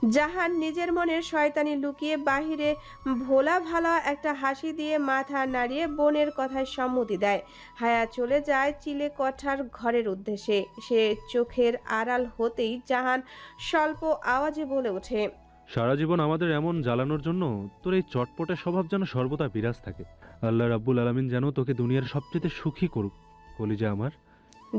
জাহান নিজের মনের শয়তানি লুকিয়ে বাহিরে ভোলা ভালা একটা হাসি দিয়ে মাথা নাড়িয়ে বোনের কথায় সম্মতি দেয়। হায়া চলে যায় চিলে কঠার ঘরের উদ্দেশ্যে। সে চোখের আড়াল হতেই জাহান স্বল্প আওয়াজে বলে ওঠে, সারা জীবন আমাদের এমন জ্বালানোর জন্য তোর এই চটপটে স্বভাব যেন সর্বদা বিরাজ থাকে। আল্লাহ রাব্বুল আলামিন যেন তোকে দুনিয়ার সবচেয়ে সুখী করুক কলিজা আমার।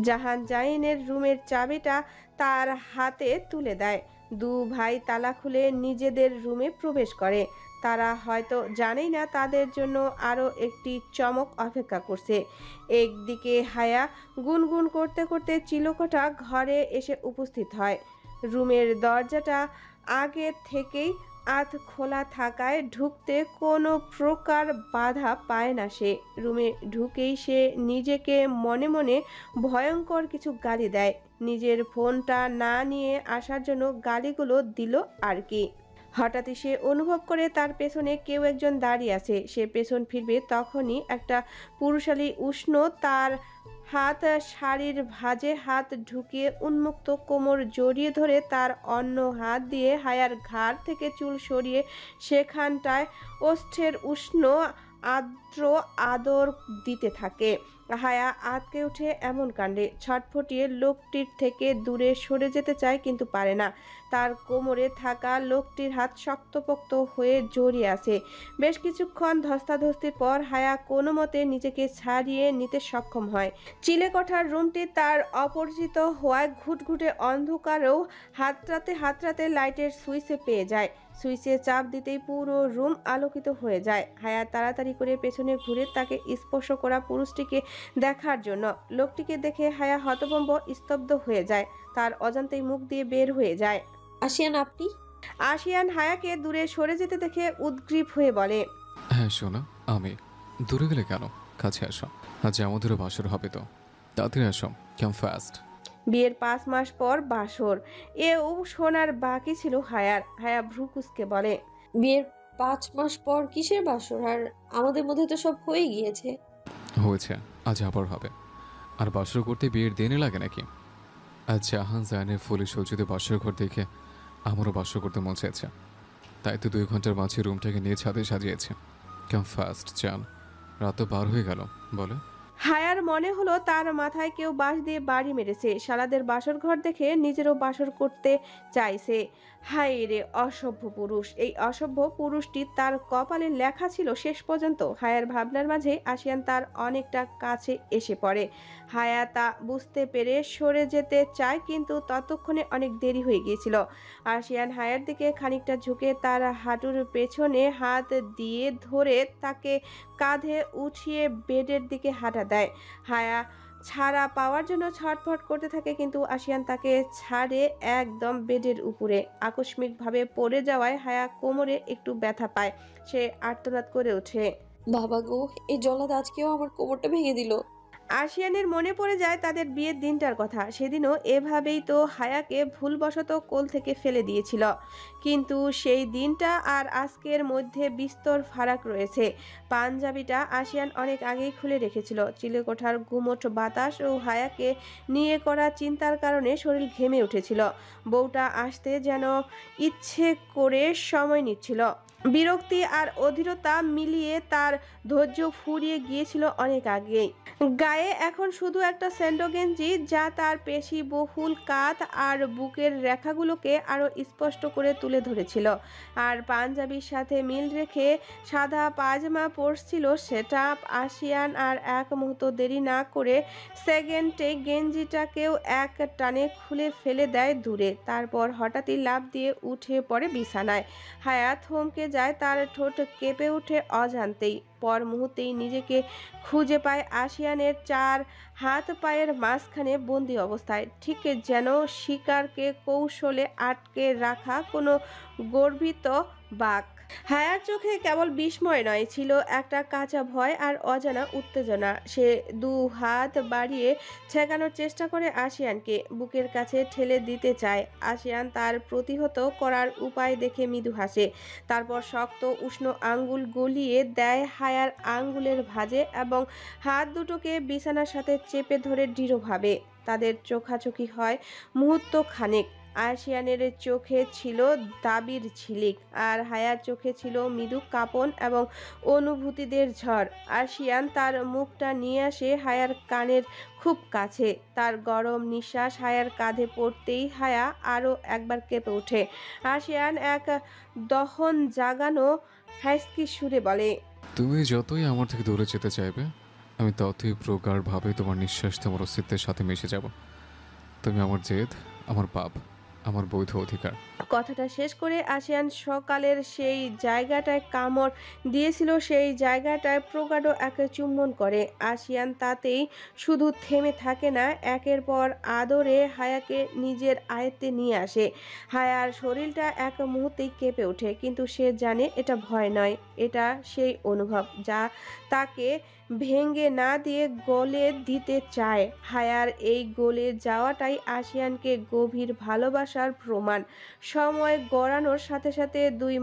জাহান জাইনের রুমের চাবিটা তার হাতে তুলে দেয়। দু ভাই তালা খুলে নিজেদের রুমে প্রবেশ করে। তারা হয়তো জানেই না তাদের জন্য আরও একটি চমক অপেক্ষা করছে। একদিকে হায়া গুনগুন করতে করতে চিলকোঠা ঘরে এসে উপস্থিত হয়। রুমের দরজাটা আগে থেকেই আধ খোলা থাকায় ঢুকতে কোনো প্রকার বাধা পায় না সে। রুমে ঢুকেই সে নিজেকে মনে মনে ভয়ঙ্কর কিছু গালি দেয়। নিজের ফোনটা না নিয়ে আসার জন্য গালিগুলো দিল আর কি। হঠাৎই সে অনুভব করে তার পেছনে কেউ একজন দাঁড়িয়ে আছে। সে পেছন ফিরবে তখনই একটা পুরুষালী উষ্ণ তার হাত শাড়ির ভাঁজে হাত ঢুকিয়ে উন্মুক্ত কোমর জড়িয়ে ধরে তার অন্য হাত দিয়ে হায়ার ঘাড় থেকে চুল সরিয়ে সেখানটায় ওষ্ঠের উষ্ণ আর্দ্র আদর দিতে থাকে। হায়া আঁতকে উঠে এমন কাণ্ডে ছটফটিয়ে লোকটির থেকে দূরে সরে যেতে চায় কিন্তু পারে না। তার কোমরে থাকা লোকটির হাত শক্তপোক্ত হয়ে জড়িয়ে আছে। বেশ কিছুক্ষণ ধস্তাধস্তির পর হায়া কোনো মতে নিজেকে ছাড়িয়ে নিতে সক্ষম হয়। চিলেকোঠার রুমটি তার অপরিচিত হওয়ায় ঘুটঘুটে অন্ধকারেও হাতড়াতে লাইটের সুইচে পেয়ে যায়। সুইচে চাপ দিতেই পুরো রুম আলোকিত হয়ে যায়। হায়া তাড়াতাড়ি করে পেছনে ঘুরে তাকে স্পর্শ করা পুরুষটিকে দেখার জন্য। লোকটিকে দেখে হায়া হতভম্ব স্তব্ধ হয়ে যায়। তার অজান্তেই মুখ দিয়ে বের হয়ে যায়, আসিয়ান আপনি? আশিয়ান হায়াকে দূরে সরে যেতে দেখে উদ্গ্রীব হয়ে বলে, হ্যাঁ শোনো, আমি দূরে গেলে কেন, কাছে আসো। আজ আমাদেরও বাসর হবে তো, তাড়াতাড়ি আসো, কেম ফাস্ট। বিয়ের 5 মাস পর বাসর, এও শোনার বাকি ছিল হায়ার। হায়া ভ্রু কুঁচকে বলে, বিয়ের 5 মাস পর কিসের বাসর? আর আমাদের মধ্যে তো সব হয়ে গিয়েছে। হয়েছে, আজ আবার হবে। আর বাসর করতে বিয়ের দিনে লাগে নাকি? আজ জাহান জাহানের ফুলে সজ্জিত বাসর ঘর দেখে আমারও বাসর করতে মন চাইছে। তাই তো 2 ঘন্টার মাঝে রুমটাকে নিয়ে ছাদে সাজিয়েছে। কেম ফাস্ট চান, রাত তো পার হয়ে গেল বলো। হায়ার মনে হলো তার মাথায় কেউ বাঁশ দিয়ে বাড়ি মেরেছে। শালাদের বাসর ঘর দেখে নিজেরও বাসর করতে চাইছে। হায় রে অসভ্য পুরুষ! এই অসভ্য পুরুষটি তার কপালে লেখা ছিল শেষ পর্যন্ত। হায়ার ভাবনার মাঝে আশিয়ান তার অনেকটা কাছে এসে পড়ে। হায়া তা বুঝতে পেরে সরে যেতে চায় কিন্তু ততক্ষণে অনেক দেরি হয়ে গিয়েছিল। আশিয়ান হায়ার দিকে খানিকটা ঝুঁকে তার হাঁটুর পেছনে হাত দিয়ে ধরে তাকে কাঁধে উঠিয়ে বেডের দিকে হাঁটা দেয়। হায়া ছাড়া পাওয়ার জন্য ছটফট করতে থাকে কিন্তু আশিয়ান তাকে ছাড়ে একদম বেডের উপরে। আকস্মিকভাবে পড়ে যাওয়ায় হায়া কোমরে একটু ব্যথা পায়। সে আর্তনাদ করে ওঠে, বাবা গো, এই জল্লাদ আজকেও আমার কোমরটা ভেঙে দিল। আশিয়ানের মনে পড়ে যায় তাদের বিয়ের দিনটার কথা। সেদিনও এভাবেই তো হায়াকে ভুলবশত কোল থেকে ফেলে দিয়েছিল। কিন্তু সেই দিনটা আর আজকের মধ্যে বিস্তর ফারাক রয়েছে। পাঞ্জাবিটা আশিয়ান অনেক আগেই খুলে রেখেছিল। চিলেকোঠার গুমোট বাতাস ও হায়াকে নিয়ে করা চিন্তার কারণে শরীর ঘেমে উঠেছিল। বউটা আসতে যেন ইচ্ছে করে সময় নিচ্ছিল। বিরক্তি আর অধীরতা মিলিয়ে তার ধৈর্য ফুরিয়ে গিয়েছিল অনেক আগেই। গায়ে এখন শুধু একটা স্যান্ডো গেঞ্জি, যা তার পেশি বহুল কাঁধ আর বুকের রেখাগুলোকে আরও স্পষ্ট করে তুলে ধরেছিল। আর পাঞ্জাবির সাথে মিল রেখে সাদা পায়জামা পরছিল সেটা। আশিয়ান আর এক মুহূর্ত দেরি না করে সেকেন্ডে গেঞ্জিটাকেও এক টানে খুলে ফেলে দেয় দূরে। তারপর হঠাৎই লাফ দিয়ে উঠে পড়ে বিছানায়। হায়া থমকে যায়, তার ঠোঁট কেঁপে ওঠে অজান্তেই। পর মুহূর্তেই নিজেকে খুঁজে পায় আশিয়ানের 4 হাত পায়ের মাঝখানে বন্দি অবস্থায়, ঠিক যেন শিকারকে কৌশলে আটকে রাখা কোনো গর্বিত বাঘ। হায়ার চোখে কেবল বিস্ময় নয়, ছিল একটা কাঁচা ভয় আর অজানা উত্তেজনা। সে 2 হাত বাড়িয়ে ঠেকানোর চেষ্টা করে আশিয়ানকে, বুকের কাছে ঠেলে দিতে চায়। আশিয়ান তার প্রতিহত করার উপায় দেখে মৃদু হাসে। তারপর শক্ত উষ্ণ আঙ্গুল গলিয়ে দেয় হায়ার আঙ্গুলের ভাঁজে এবং হাত দুটোকে বিছানার সাথে চেপে ধরে দৃঢ়ভাবে। তাদের চোখাচোখি হয় মুহূর্ত খানেক। আরশিয়ানের চোখে ছিল দাবির ঝিলিক আর হায়ার চোখে ছিল মৃদু কাঁপন এবং অনুভূতিদের ঝড়। আরশিয়ান তার মুখটা নিয়ে আসে হায়ার কানের খুব কাছে। তার গরম নিঃশ্বাস হায়ার কাঁধে পড়তেই হায়া আরও একবার কেঁপে ওঠে। আরশিয়ান এক দহন জাগানো হাসকি সুরে বলে, তুমি যতই আমার থেকে দূরে যেতে চাইবে, আমি ততই প্রগাঢ়ভাবে তোমার নিঃশ্বাস তোমার অস্তিত্বের সাথে মিশে যাব। তুমি আমার জেদ, আমার পাপ, আমার বৈধ অধিকার। কথাটা শেষ করে আশিয়ান সকালের সেই জায়গাটায় কামড় দিয়েছিল, সেই জায়গাটায় প্রগাঢ় এক চুম্বন করে। আশিয়ান তাতেই শুধু থেমে থাকে না, একের পর আদরে হায়াকে নিজের আয়ত্তে নিয়ে আসে। হায়ার শরীরটা এক মুহূর্তেই কেঁপে ওঠে, কিন্তু সে জানে এটা ভয় নয়, এটা সেই অনুভব যা তাকে ভেঙে না দিয়ে গলে দিতে চায়। হায়ার এই গলে যাওয়াটাই আশিয়ানকে গভীর ভালোবাসার প্রমাণ। সময় গড়ানোর সাথে সাথে দুই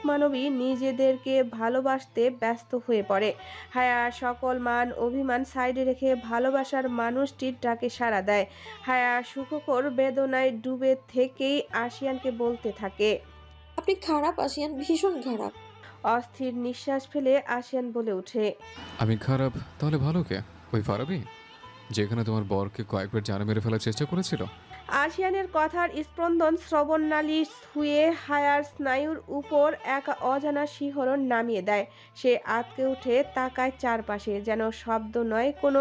মানবী নিজেদেরকে ভালোবাসতে ব্যস্ত হয়ে পড়ে। হায়া সকল মান অভিমান সাইডে রেখে ভালোবাসার মানুষটির ডাকে সাড়া দেয়। হায়া সুখকর বেদনায় ডুবে থেকেই আশিয়ানকে বলতে থাকে, আপনি খারাপ আশিয়ান, ভীষণ খারাপ। অস্থির নিঃশ্বাস ফেলে আশিয়ান বলে ওঠে, আমি খারাপ? তাহলে ভালো কে? ওই ফারাবি, যেখানে তোমার বরকে কয়েকবার জানে মেরে ফেলার চেষ্টা করেছিল। আশিয়ানের কথার স্পন্দন শ্রবণনালী ছুঁয়ে হায়ার স্নায়ুর উপর এক অজানা শিহরণ নামিয়ে দেয়। সে আঁতকে উঠে তাকায় চারপাশে, যেন শব্দ নয় কোনো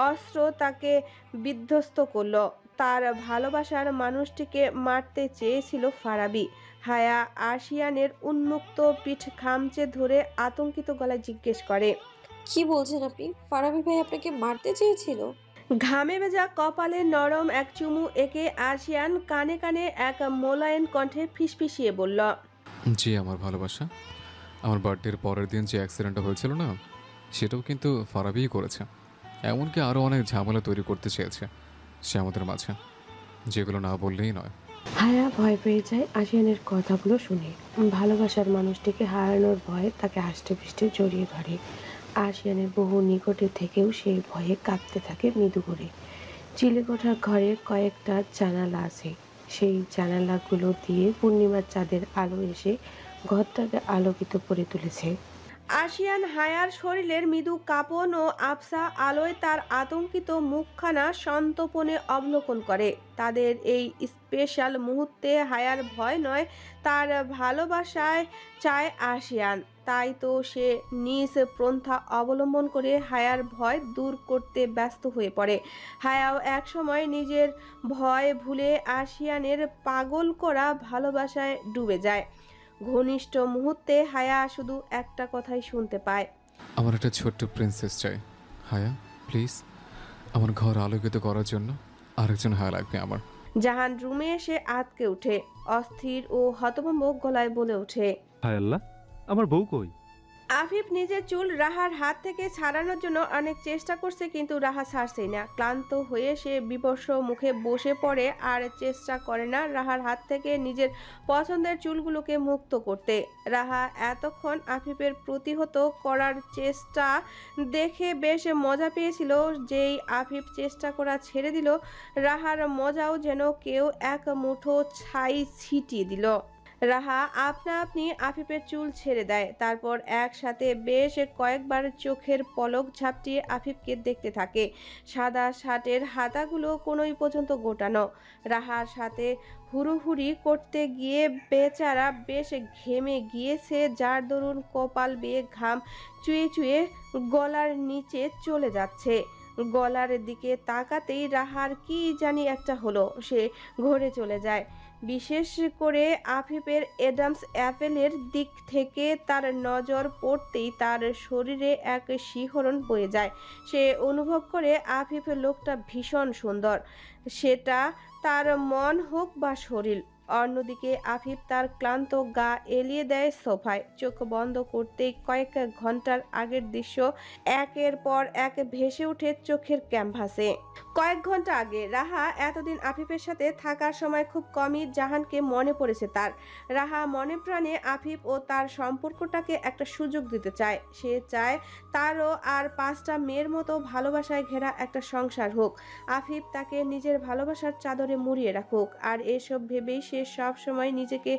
অস্ত্র তাকে বিধ্বস্ত করল। তার ভালোবাসার মানুষটিকে মারতে চেয়েছিল ফারাবি। হায়া আশিয়ানের উন্মুক্ত পিঠ খামচে ধরে আতঙ্কিত গলায় জিজ্ঞেস করে, কি বলছেন আপনি? ফারাবি ভাই আপনাকে মারতে চেয়েছিল? ঘামে ভেজা কপালে নরম এক চুমু এঁকে আশিয়ান কানে কানে এক মোলায়েম কণ্ঠে ফিসফিসিয়ে বলল, জি আমার ভালোবাসা। আমার বার্থডের পরের দিন যে অ্যাক্সিডেন্টটা হয়েছিল না, সেটাও কিন্তু ফারাবিই করেছে। এমনকি আরও অনেক ঝামেলা তৈরি করতে চেয়েছে সে আমাদের মাঝে, যেগুলো না বললেই নয়। হায়া ভয় পেয়ে যায় আশিয়ানের কথাগুলো শুনে। ভালোবাসার মানুষটিকে হারানোর ভয়ে তাকে আষ্টে পৃষ্ঠে জড়িয়ে ধরে। আশিয়ানের বহু নিকটে থেকেও সেই ভয়ে কাঁপতে থাকে মৃদু করে। চিলেকোঠার ঘরে কয়েকটা জানালা আছে, সেই জানালাগুলো দিয়ে পূর্ণিমার চাঁদের আলো এসে ঘরটাকে আলোকিত করে তুলেছে। আশিয়ান হায়ার শরীরের মৃদু কাঁপন ও আবসা আলোয় তার আতঙ্কিত মুখখানা সন্তর্পণে অবলোকন করে। তাদের এই স্পেশাল মুহূর্তে হায়ার ভয় নয়, তার ভালোবাসায় চায় আশিয়ান। তাই তো সে নিজ পন্থা অবলম্বন করে হায়ার ভয় দূর করতে ব্যস্ত হয়ে পড়ে। হায়াও একসময় নিজের ভয় ভুলে আশিয়ানের পাগল করা ভালোবাসায় ডুবে যায়। ঘনিষ্ঠ মুহূর্তে হায়া শুধু একটা কথাই শুনতে পায়, আমার একটা ছোট্ট প্রিন্সেস চাই। হায়া প্লিজ, আমার ঘর আলোকিত করার জন্য আরেকজন হায়া লাগবে আমার। জাহান রুমে এসে আঁতকে উঠে অস্থির ও হতভম্ব গলায় বলে ওঠে, হায় আল্লাহ, আমার বউ কই? আফিফ নিজের চুল রাহার হাত থেকে ছাড়ানোর জন্য অনেক চেষ্টা করছে, কিন্তু রাহা ছাড়ছেই না। ক্লান্ত হয়ে সে বিবস্ত্র মুখে বসে পড়ে আর চেষ্টা করে না রাহার হাত থেকে নিজের পছন্দের চুলগুলোকে মুক্ত করতে। রাহা এতক্ষণ আফিফের প্রতিহত করার চেষ্টা দেখে বেশ মজা পেয়েছিল। যেই আফিফ চেষ্টা করা ছেড়ে দিল, রাহার মজাও যেন কেউ এক মুঠো ছাই ছিটিয়ে দিল। রাহা আপনা আপনি আফিফের চুল ছেড়ে দেয়, তারপর একসাথে বেশ কয়েকবার চোখের পলক ঝাপটিয়ে আফিফকে দেখতে থাকে। সাদা শার্টের হাতাগুলো কোনোই পর্যন্ত গোটানো। রাহার সাথে হুড়োহুড়ি করতে গিয়ে বেচারা বেশ ঘেমে গিয়েছে, যার দরুন কপাল বেয়ে ঘাম চুয়ে চুয়ে গলার নিচে চলে যাচ্ছে। গলার দিকে তাকাতেই রাহার কি জানি একটা হলো, সে ঘরে চলে যায়। বিশেষ করে আফিফের অ্যাডামস অ্যাপেলের দিক থেকে তার নজর পড়তেই তার শরীরে এক শিহরণ বয়ে যায়। সে অনুভব করে আফিফের লোকটা ভীষণ সুন্দর, সেটা তার মন হোক বা শরীর। অন্যদিকে আফিফ তার ক্লান্ত গা এলিয়ে দেয় সোফায়। চোখ বন্ধ করতেই কয়েক ঘন্টার আগের দৃশ্য একের পর এক ভেসে ওঠে চোখের ক্যানভাসে। কয়েক ঘন্টা আগে রাহা এতদিন আফিফের সাথে থাকার সময় খুব কমই জাহানকে মনে পড়েছে তার। রাহা মনে প্রাণে আফিফ ও তার সম্পর্কটাকে একটা সুযোগ দিতে চায়। সে চায় তারও আর 5টা মেয়ের মতো ভালোবাসায় ঘেরা একটা সংসার হোক। আফিফ তাকে নিজের ভালোবাসার চাদরে মুড়িয়ে রাখুক। আর এসব ভেবেই সে সব সময় নিজেকে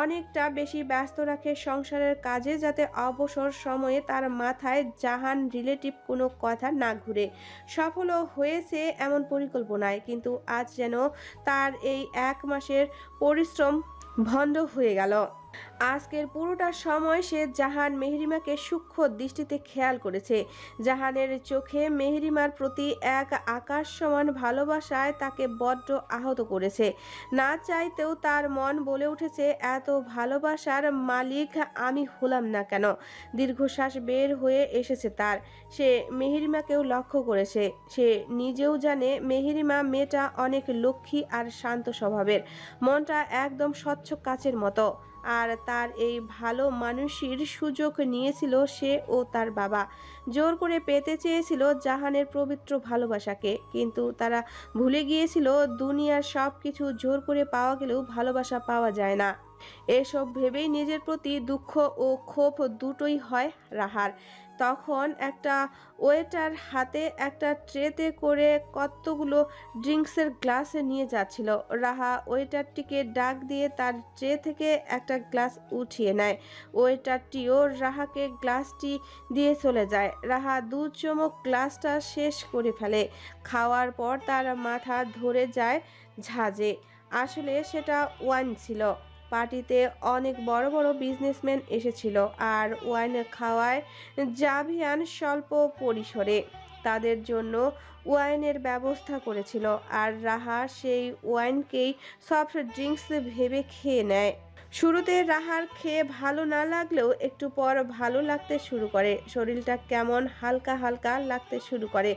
অনেকটা বেশি ব্যস্ত রাখে সংসারের কাজে, যাতে অবসর সময়ে তার মাথায় জাহান রিলেটিভ কোনো কথা না ঘুরে। সফলও হয়েছে এমন পরিকল্পনায়, কিন্তু আজ যেন তার এই 1 মাসের পরিশ্রম ভণ্ড হয়ে গেল। আজকের পুরোটা সময় সে জাহান মেহরিমাকে সূক্ষ্ম দৃষ্টিতে খেয়াল করেছে। জাহানের চোখে মেহরিমার প্রতি এক আকাশ সমান ভালোবাসায় তাকে বড্ড আহত করেছে। না চাইতেও তার মন বলে উঠেছে, এত ভালোবাসার মালিক আমি হলাম না কেন। দীর্ঘশ্বাস বের হয়ে এসেছে তার। সে মেহরিমাকেও লক্ষ্য করেছে। সে নিজেও জানে মেহরিমা মেয়েটা অনেক লক্ষ্মী আর শান্ত স্বভাবের, মনটা একদম স্বচ্ছ কাচের মতো। আর তার এই ভালো মানুষের সুযোগ নিয়েছিল সে ও তার বাবা। জোর করে পেতে চেয়েছিল জাহানের পবিত্র ভালোবাসাকে, কিন্তু তারা ভুলে গিয়েছিল দুনিয়ার সব কিছু জোর করে পাওয়া গেলেও ভালোবাসা পাওয়া যায় না। এসব ভেবেই নিজের প্রতি দুঃখ ও ক্ষোভ দুটোই হয় রাহার। তখন একটা ওয়েটার হাতে একটা ট্রেতে করে কতগুলো ড্রিঙ্কসের গ্লাস নিয়ে যাচ্ছিল। রাহা ওয়েটারটিকে ডাক দিয়ে তার ট্রে থেকে একটা গ্লাস উঠিয়ে নেয়। ওয়েটারটিও রাহাকে গ্লাসটি দিয়ে চলে যায়। রাহা 2 চুমুক গ্লাসটা শেষ করে ফেলে। খাওয়ার পর তার মাথা ধরে যায় ঝাঁজে। আসলে সেটা ওয়াইন ছিল। পার্টিতে অনেক বড় বড় বিজনেসম্যান এসেছিল, আর ওয়াইন খাওয়ায় জাভিয়ান স্বল্প পরিসরে তাদের জন্য ওয়াইনের ব্যবস্থা করেছিল। আর রাহা সেই ওয়াইনকেই সফট ড্রিঙ্কস ভেবে খেয়ে নেয়। শুরুতে রাহার খেয়ে ভালো না লাগলেও একটু পর ভালো লাগতে শুরু করে। শরীরটা কেমন হালকা হালকা লাগতে শুরু করে।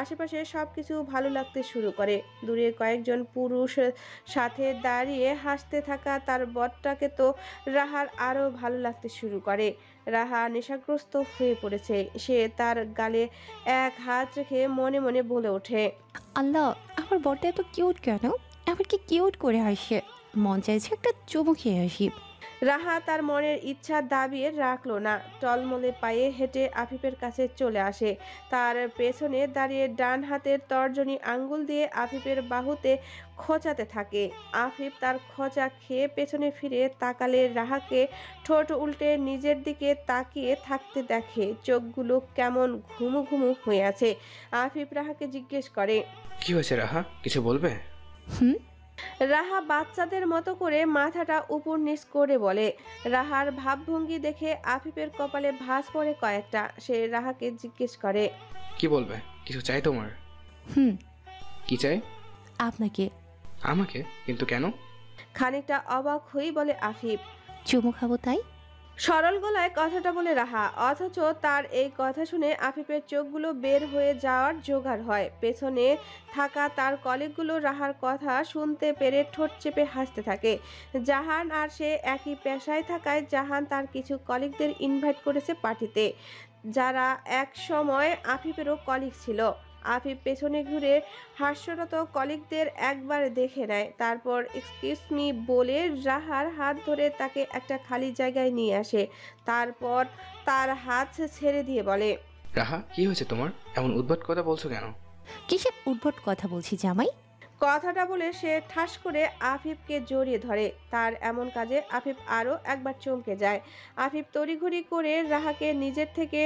আশেপাশে সব কিছু ভালো লাগতে শুরু করে। দূরে কয়েকজন পুরুষ সাথে দাঁড়িয়ে হাসতে থাকা তার বরটাকে তো রাহার আরও ভালো লাগতে শুরু করে। রাহা নেশাগ্রস্ত হয়ে পড়েছে। সে তার গালে এক হাত রেখে মনে মনে বলে ওঠে, আল্লাহ, আমার বরটা এত কিউট কেন? আবার কি কিউট করে আসে, মন চাইছে একটা চুমু খেয়ে আসি। রাহা তার মনের ইচ্ছা দাবিয়ে রাখলো না। টলমলে পায়ে হেঁটে আফিফের কাছে চলে আসে। তার পেছনে দাঁড়িয়ে ডান হাতের তর্জনী আঙ্গুল দিয়ে আফিফের বাহুতে খোঁচাতে থাকে। আফিফ তার খোঁচা খেয়ে পেছনে ফিরে তাকালে রাহাকে ঠোঁট উল্টে নিজের দিকে তাকিয়ে থাকতে দেখে। চোখগুলো কেমন ঘুমু ঘুমু হয়ে আছে। আফিফ রাহাকে জিজ্ঞেস করে, কি হয়েছে রাহা, কিছু বলবে? হুম। রাহা বাচ্চাদের মতো করে মাথাটা উপর নিচ করে বলে। রাহার ভাবভঙ্গি দেখে আফিফের কপালে ভাঁজ পড়ে কয়েকটা। সে রাহাকে জিজ্ঞেস করে, কি বলবে? কিছু চাই তোমার? হুম। কি চাই? আপনাকে। আমাকে? কিন্তু কেন? খানিকটা অবাক হয়েই বলে আফিফ। চুমু খাবো তাই। সরল গলায় কথাটা বলে রাহা, অথচ তার এই কথা শুনে আফিফের চোখগুলো বের হয়ে যাওয়ার জোগাড় হয়। পেছনে থাকা তার কলিগগুলো রাহার কথা শুনতে পেরে ঠোঁট চেপে হাসতে থাকে। জাহান আর সে একই পেশায় থাকায় জাহান তার কিছু কলিগদের ইনভাইট করেছে পার্টিতে, যারা এক সময় আফিফেরও কলিগ ছিল। আফিফ পেছনে ঘুরে হাস্যরত কলিগদের একবার দেখে নেয়। তারপর এক্সকিউজ মি বলে রাহার হাত ধরে তাকে একটা খালি জায়গায় নিয়ে আসে। তারপর তার হাত ছেড়ে দিয়ে বলে, রাহা, কি হয়েছে তোমার? এমন উদ্ভট কথা বলছো কেন? কিসের উদ্ভট কথা বলছি জামাই? কথাটা বলে সে ঠাস করে আফিফকে জড়িয়ে ধরে। তার এমন কাজে আফিফ আরও একবার চমকে যায়। আফিফ তড়িঘড়ি করে রাহাকে নিজের থেকে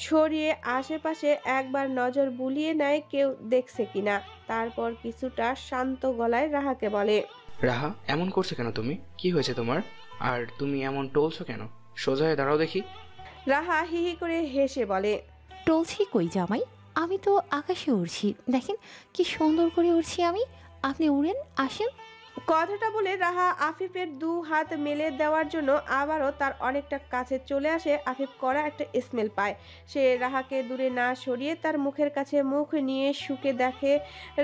সরিয়ে আশেপাশে একবার নজর বুলিয়ে নেয় কেউ দেখছে কিনা। তারপর কিছুটা শান্ত গলায় রাহাকে বলে, রাহা, এমন করছো কেন তুমি? কি হয়েছে তোমার? আর তুমি এমন টলছো কেন? সোজা হয়ে দাঁড়াও দেখি। রাহা হিহি করে হেসে বলে, টলছি কই জামাই, আমি তো আকাশে উড়ছি, দেখেন কি সুন্দর করে উড়ছি আমি। আপনি উড়েন, আসেন। কথাটা বলে রাহা আফিফের দু হাত মেলে দেওয়ার জন্য আবারও তার অনেকটা কাছে চলে আসে। আফিফ করা একটা স্মেল পায়। সে রাহাকে দূরে না সরিয়ে তার মুখের কাছে মুখ নিয়ে শুকে দেখে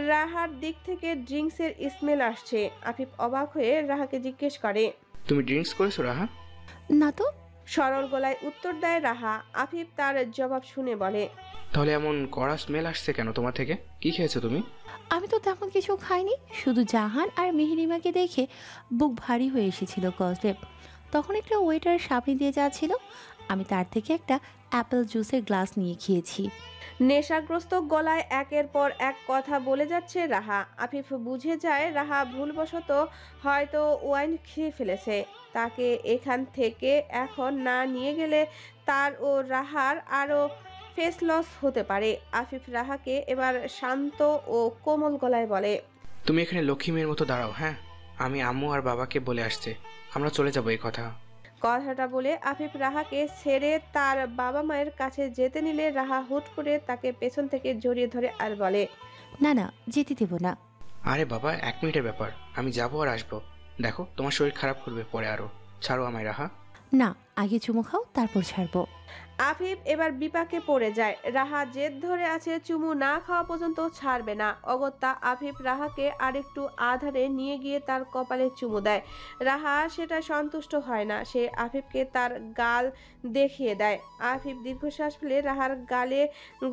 রাহার দিক থেকে ড্রিঙ্কসের স্মেল আসছে। আফিফ অবাক হয়ে রাহাকে জিজ্ঞেস করে, তুমি ড্রিঙ্কস করেছো রাহা? না তো। সরল গলায় উত্তর দেয় রাহা। আফিফ তার জবাব শুনে বলে, তাহলে এমন কড়া স্মেল আসছে কেন তোমার থেকে? কি খেয়েছো তুমি? আমি তো তেমন কিছু খাইনি, শুধু জাহান আর মেহরিমাকে দেখে বুক ভারী হয়ে এসেছিল কষ্টে। তখন একটা ওয়েটার সামনে দিয়ে যাচ্ছিল, আমি তার থেকে একটা অ্যাপেল জুসের গ্লাস নিয়ে খেয়েছি। নেশাগ্রস্ত গলায় একের পর এক কথা বলে যাচ্ছে রাহা। আফিফ বুঝে যায় রাহা ভুলবশত হয়তো ওয়াইন খেয়ে ফেলেছে। তাকে এখান থেকে এখন না নিয়ে গেলে তার ও রাহার আরও ফেস লস হতে পারে। আফিফ রাহাকে এবার শান্ত ও কোমল গলায় বলে, তুমি এখানে লক্ষ্মী মেয়ের মতো দাঁড়াও, হ্যাঁ? আমি আম্মু আর বাবাকে বলে আসছে, আমরা চলে যাবো এই কথা। কথাটা বলে আফিফ রাহাকে ছেড়ে তার বাবা মায়ের কাছে যেতে নিলে রাহা হুট করে তাকে পেছন থেকে জড়িয়ে ধরে আর বলে, না না, যেতে দেব না। আরে বাবা, 1 মিনিটের ব্যাপার, আমি যাবো আর আসবো। দেখো তোমার শরীর খারাপ করবে পরে আরো। ছাড়ো আমায় রাহা। না, আগে চুমু খাও, তারপর ছাড়বো। আফিফ এবার বিপাকে পড়ে যায়। রাহা জেদ ধরে আছে চুমু না খাওয়া পর্যন্ত ছাড়বে না। অগত্যা আফিফ রাহাকে আরেকটু আধারে নিয়ে গিয়ে তার কপালে চুমু দেয়। রাহা সেটা সন্তুষ্ট হয় না। সে আফিফকে তার গাল দেখিয়ে দেয়। আফিফ দীর্ঘশ্বাস ফেলে রাহার গালে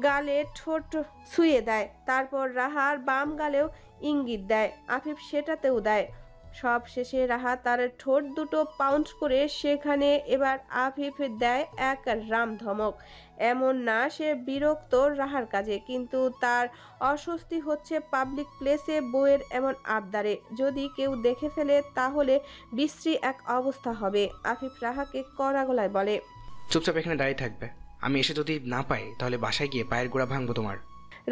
গালে ঠোঁট ছুঁয়ে দেয়। তারপর রাহার বাম গালেও ইঙ্গিত দেয়। আফিফ সেটাতেও দেয়। সব শেষে রাহা তার ঠোঁট দুটো পাউন্ড করে সেখানে এবার আফিফ দেয় এক রাম ধমক। এমন না সে বিরক্ত রাহার কাজে, কিন্তু তার অস্বস্তি হচ্ছে পাবলিক প্লেসে বউয়ের এমন আবদারে। যদি কেউ দেখে ফেলে তাহলে বিশ্রী এক অবস্থা হবে। আফিফ রাহাকে কড়া গলায় বলে, চুপচাপ এখানে দাঁড়িয়ে থাকবে। আমি এসে যদি না পাই তাহলে বাসায় গিয়ে পায়ের গোড়া ভাঙবো তোমার।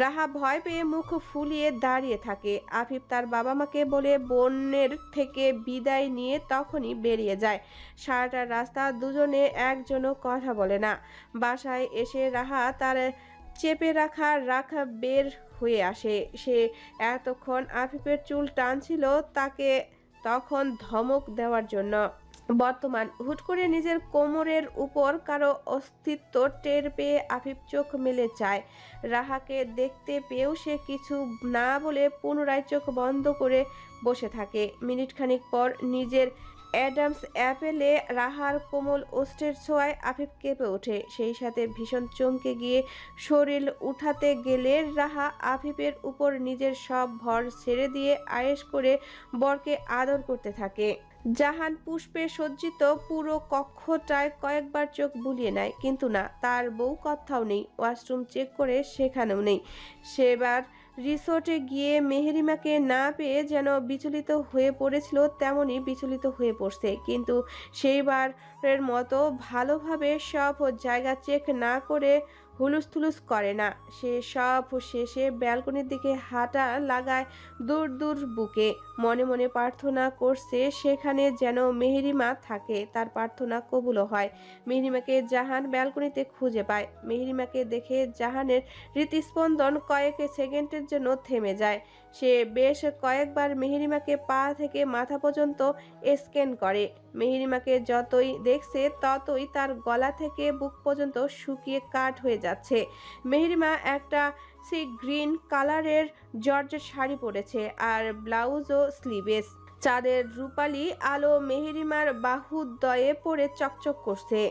রাহা ভয় পেয়ে মুখ ফুলিয়ে দাঁড়িয়ে থাকে। আফিফ তার বাবা মাকে বলে বোনের থেকে বিদায় নিয়ে তখনই বেরিয়ে যায়। সারাটা রাস্তা দুজনে একজনও কথা বলে না। বাসায় এসে রাহা তার চেপে রাখা বের হয়ে আসে। সে এতক্ষণ আফিফের চুল টানছিল তাকে তখন ধমক দেওয়ার জন্য। বর্তমান হুট করে নিজের কোমরের উপর কারো অস্তিত্ব টের পেয়ে আফিফ চোখ মেলে চায়। রাহাকে দেখতে পেয়েও সে কিছু না বলে পুনরায় চোখ বন্ধ করে বসে থাকে। মিনিট খানিক পর নিজের অ্যাডামস অ্যাপেলে রাহার কোমল ওষ্ঠের ছোঁয়ায় আফিফ কেঁপে ওঠে। সেই সাথে ভীষণ চমকে গিয়ে শরীর উঠাতে গেলে রাহা আফিফের উপর নিজের সব ভর ছেড়ে দিয়ে আয়েশ করে বরকে আদর করতে থাকে। জাহান পুষ্পে সজ্জিত পুরো কক্ষটায় কয়েকবার চোখ বুলিয়ে নেয়, কিন্তু না, তার বউ কোথাও নেই। ওয়াশরুম চেক করে সেখানেও নেই। সেবার রিসোর্টে গিয়ে মেহেরিমাকে না পেয়ে যেন বিচলিত হয়ে পড়েছিল, তেমনই বিচলিত হয়ে পড়ছে। কিন্তু সেইবারের মতো ভালোভাবে সব জায়গা চেক না করে হুলুস করে না। সে সব শেষে ব্যালকনির দিকে হাঁটা লাগায় দূর দূর বুকে। মনে মনে প্রার্থনা করছে সেখানে যেন মেহেরিমা থাকে। তার প্রার্থনা কবুলও হয়। মেহেরিমাকে জাহান ব্যালকনিতে খুঁজে পায়। মেহেরিমাকে দেখে জাহানের হৃৎস্পন্দন কয়েক সেকেন্ডের জন্য থেমে যায়। সে বেশ কয়েকবার মেহেরিমাকে পা থেকে মাথা পর্যন্ত স্ক্যান করে। মেহেরিমাকে যতই দেখছে ততই তার গলা থেকে বুক পর্যন্ত শুকিয়ে কাঠ হয়ে যাচ্ছে। মেহেরিমা একটা সি গ্রিন কালারের জর্জেট শাড়ি পরেছে আর ব্লাউজ ও স্লিভেস। চাঁদের রূপালী আলো মেহেরিমার বাহুদ্বয়ে পড়ে চকচক করছে।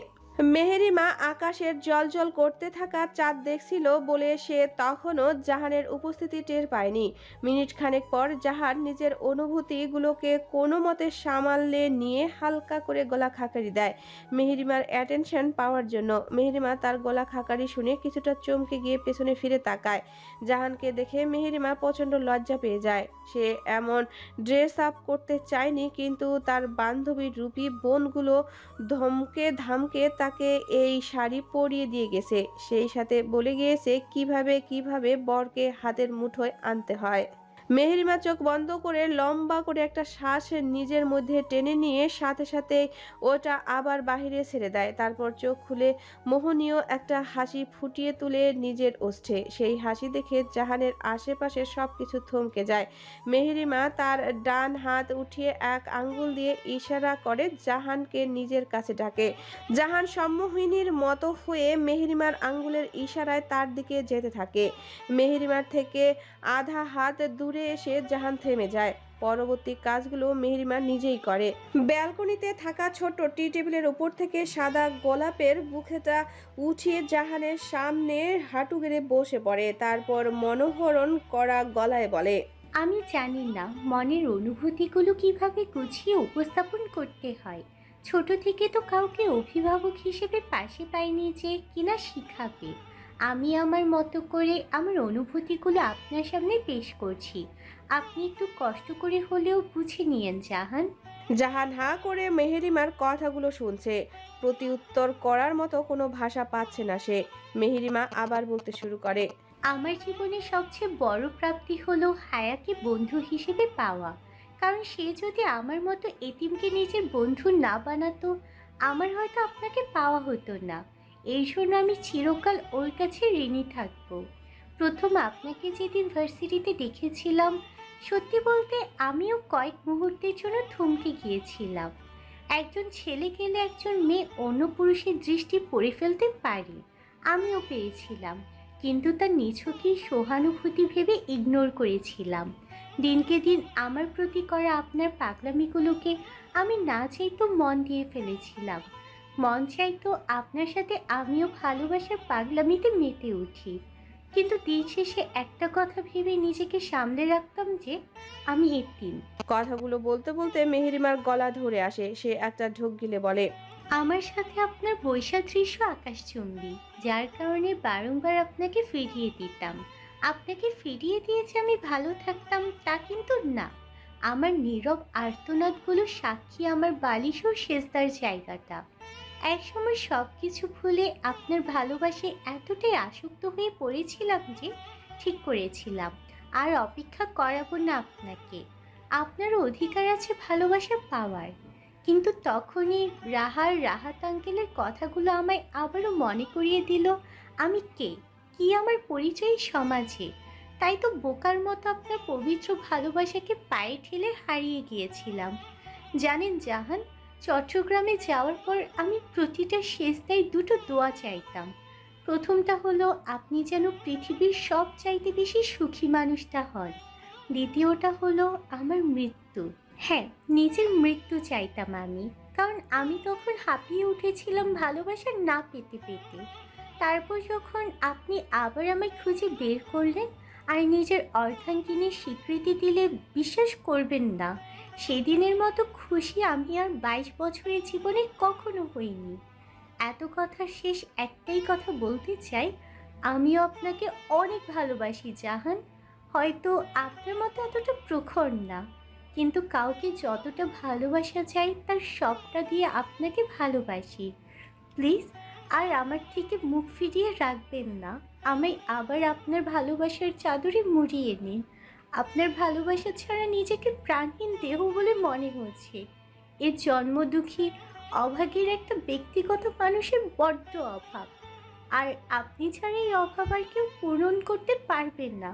মেহেরিমা আকাশের জলজল করতে থাকা চাঁদ দেখছিল বলে সে তখনও জাহানের উপস্থিতি টের পায়নি। মিনিট খানেক পর জাহান নিজের অনুভূতিগুলোকে কোনো মতে সামালে নিয়ে হালকা করে গলা খাকারি দেয় মেহেরিমার অ্যাটেনশন পাওয়ার জন্য। মেহেরিমা তার গলা খাকারি শুনে কিছুটা চমকে গিয়ে পেছনে ফিরে তাকায়। জাহানকে দেখে মেহেরিমা প্রচণ্ড লজ্জা পেয়ে যায়। সে এমন ড্রেস আপ করতে চায়নি, কিন্তু তার বান্ধবীর রূপী বোনগুলো ধমকে ধামকে তাকে এই শাড়ি পরিয়ে দিয়ে গেছে। সেই সাথে বলে গিয়েছে কিভাবে বরকে হাতের মুঠোয় আনতে হয়। মেহেরিমা চোখ বন্ধ করে লম্বা করে একটা শ্বাস নিজের মধ্যে টেনে নিয়ে সাথে সাথে ওটা আবার বাহিরে ছেড়ে দেয়। তারপর চোখ খুলে মোহনীয় একটা হাসি ফুটিয়ে তুলে নিজের ওষ্ঠে। সেই হাসি দেখে জাহানের আশেপাশে সবকিছু থমকে যায়। মেহেরিমা তার ডান হাত উঠিয়ে এক আঙ্গুল দিয়ে ইশারা করে জাহানকে নিজের কাছে ডাকে। জাহান সম্মোহিনীর মতো হয়ে মেহেরিমার আঙ্গুলের ইশারায় তার দিকে যেতে থাকে। মেহেরিমার থেকে আধা হাত দূরে এসে জাহান থেমে যায়। পরবর্তী কাজগুলো মেহেরিমা নিজেই করে। ব্যালকনিতে থাকা ছোট টি টেবিলের উপর থেকে সাদা গোলাপের বুকেটা উঠিয়ে জাহানের সামনে হাঁটু গেড়ে বসে পড়ে। তারপর মনোহরণ করা গলায় বলে, আমি জানি না মনের অনুভূতিগুলো কিভাবে গুছিয়ে উপস্থাপন করতে হয়। ছোট থেকে তো কাউকে অভিভাবক হিসেবে পাশে পাইনি যে কিনা শিখাবে। আমি আমার মতো করে আমার অনুভূতিগুলো আপনার সামনে পেশ করছি। আপনি একটু কষ্ট করে হলেও বুঝে নিয়েন জাহান। জাহান হাঁ করে মেহেরিমার কথাগুলো শুনছে। প্রতিউত্তর করার মতো কোনো ভাষা পাচ্ছে না সে। মেহেরিমা আবার বলতে শুরু করে, আমার জীবনে সবচেয়ে বড় প্রাপ্তি হলো হায়াকে বন্ধু হিসেবে পাওয়া। কারণ সে যদি আমার মতো এতিমকে নিজের বন্ধু না বানাতো, আমার হয়তো আপনাকে পাওয়া হতো না। এই জন্য আমি চিরকাল ওর কাছে ঋণী থাকবো। প্রথম আপনাকে যেদিন ভার্সিটিতে দেখেছিলাম, সত্যি বলতে আমিও কয়েক মুহূর্তের জন্য থমকে গিয়েছিলাম। একজন ছেলে গেলে একজন মেয়ে অন্য পুরুষের দৃষ্টি পড়ে ফেলতে পারে, আমিও পেয়েছিলাম। কিন্তু তার নিছকই সহানুভূতি ভেবে ইগনোর করেছিলাম। দিনকে দিন আমার প্রতি করা আপনার পাগলামিগুলোকে আমি না চাইতো মন দিয়ে ফেলেছিলাম। মন চাইতো আপনার সাথে আমিও ভালোবাসার পাগলামিতে মেতে উঠি। কিন্তু দিন শেষে একটা কথা ভেবে নিজেকে সামলে রাখতাম যে আমি এতিম। কথাগুলো বলতে বলতে মেহেরিমার গলা ধরে আসে। সে একটা ঢোক গিলে বলে, আমার সাথে আপনার বৈসাদৃশ্য আকাশচুম্বী, যার কারণে বারংবার আপনাকে ফিরিয়ে দিতাম। আপনাকে ফিরিয়ে দিয়েছে আমি ভালো থাকতাম তা কিন্তু না। আমার নীরব আর্তনাদগুলো সাক্ষী আমার বালিশ ও সেজদার জায়গাটা। একসময় সব কিছু ভুলে আপনার ভালোবাসায় এতটাই আসক্ত হয়ে পড়েছিলাম যে ঠিক করেছিলাম আর অপেক্ষা করাবো না আপনাকে। আপনার অধিকার আছে ভালোবাসা পাওয়ার। কিন্তু তখনই রাহাত আঙ্কেলের কথাগুলো আমায় আবারও মনে করিয়ে দিল আমি কে, কি আমার পরিচয় সমাজে। তাই তো বোকার মতো আপনার পবিত্র ভালোবাসাকে পায়ে ঠেলে হারিয়ে গিয়েছিলাম। জানেন জাহান, চট্টগ্রামে যাওয়ার পর আমি প্রতিটা সেজদায় দুটো দোয়া চাইতাম। প্রথমটা হলো আপনি যেন পৃথিবীর সব চাইতে বেশি সুখী মানুষটা হন। দ্বিতীয়টা হলো আমার মৃত্যু। হ্যাঁ, নিজের মৃত্যু চাইতাম আমি, কারণ আমি তখন হাঁপিয়ে উঠেছিলাম ভালোবাসা না পেতে পেতে। তারপর যখন আপনি আবার আমায় খুঁজে বের করলেন আর নিজের অর্ধাঙ্গিনীর স্বীকৃতি দিলে, বিশ্বাস করবেন না, সেদিনের মতো খুশি আমি আর 22 বছরের জীবনে কখনো হইনি। এত কথার শেষ একটাই কথা বলতে চাই, আমিও আপনাকে অনেক ভালোবাসি জাহান। হয়তো আপনার মতো এতটা প্রখর না, কিন্তু কাউকে যতটা ভালোবাসা চাই তার সবটা দিয়ে আপনাকে ভালোবাসি। প্লিজ আর আমার থেকে মুখ ফিরিয়ে রাখবেন না। আমায় আবার আপনার ভালোবাসার চাদরে মুড়িয়ে নিন। আপনার ভালোবাসা ছাড়া নিজেকে প্রাণহীন দেহ বলে মনে হচ্ছে। এর জন্ম দুঃখী অভাগীর একটা ব্যক্তিগত মানুষের বড্ড অভাব, আর আপনি ছাড়া এই অভাব আর কেউ পূরণ করতে পারবেন না।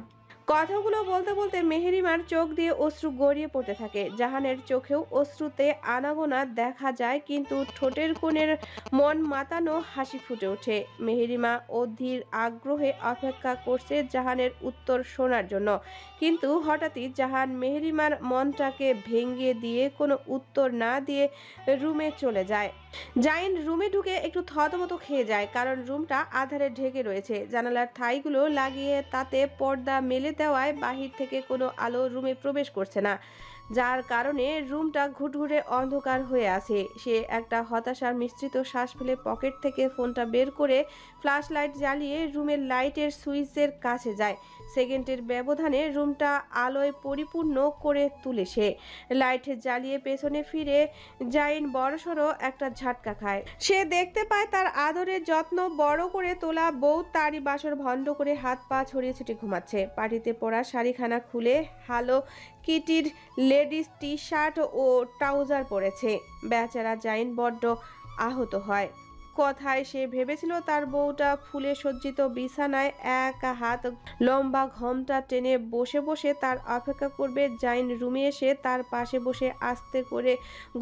কথাগুলো বলতে বলতে মেহেরিমার চোখ দিয়ে অশ্রু গড়িয়ে পড়তে থাকে। জাহানের চোখেও অশ্রুতে আনাগোনা দেখা যায়, কিন্তু ঠোঁটের কোণের মন মাতানো হাসি ফুটে ওঠে। মেহেরিমা অধীর আগ্রহে অপেক্ষা করছে জাহানের উত্তর শোনার জন্য, কিন্তু হঠাৎই জাহান মেহেরিমার মনটাকে ভেঙে দিয়ে কোনো উত্তর না দিয়ে রুমে চলে যায়। জাইন রুমে ঢুকে একটু থতমত খেয়ে যায়, কারণ রুমটা আধারে ঢেকে রয়েছে। জানালার থাইগুলো লাগিয়ে তাতে পর্দা মেলে দেওয়ায় বাহির থেকে কোনো আলো রুমে প্রবেশ করছে না, যার কারণে রুমটা ঘুটঘুটে অন্ধকার হয়ে আছে। সে একটা হতাশার মিশ্রিত শ্বাস ফেলে পকেট থেকে ফোনটা বের করে ফ্ল্যাশ লাইট জ্বালিয়ে রুমের লাইটের সুইচের কাছে যায়। সেকেন্ডের ব্যবধানে রুমটা আলোয় পরিপূর্ণ করে তুলে সে। লাইট জ্বালিয়ে পেছনে ফিরে জাইন বড়সড় একটা ঝাটকা খায়। সে দেখতে পায় তার আদরের যত্ন বড় করে তোলা বউ তারই বাসর ভণ্ড করে হাত পা ছড়িয়ে ছিটিয়ে ঘুমাচ্ছে। পাটিতে পরা শাড়িখানা খুলে হালো কিটির লেডিস টি শার্ট ও ট্রাউজার পরেছে। বেচারা জাইন বড্ড আহত হয়। কথায় সে ভেবেছিল তার বউটা ফুলে সজ্জিত বিছানায় এক হাত লম্বা ঘোমটা টেনে বসে বসে তার অপেক্ষা করবে। জাইন রুমে এসে তার পাশে বসে আস্তে করে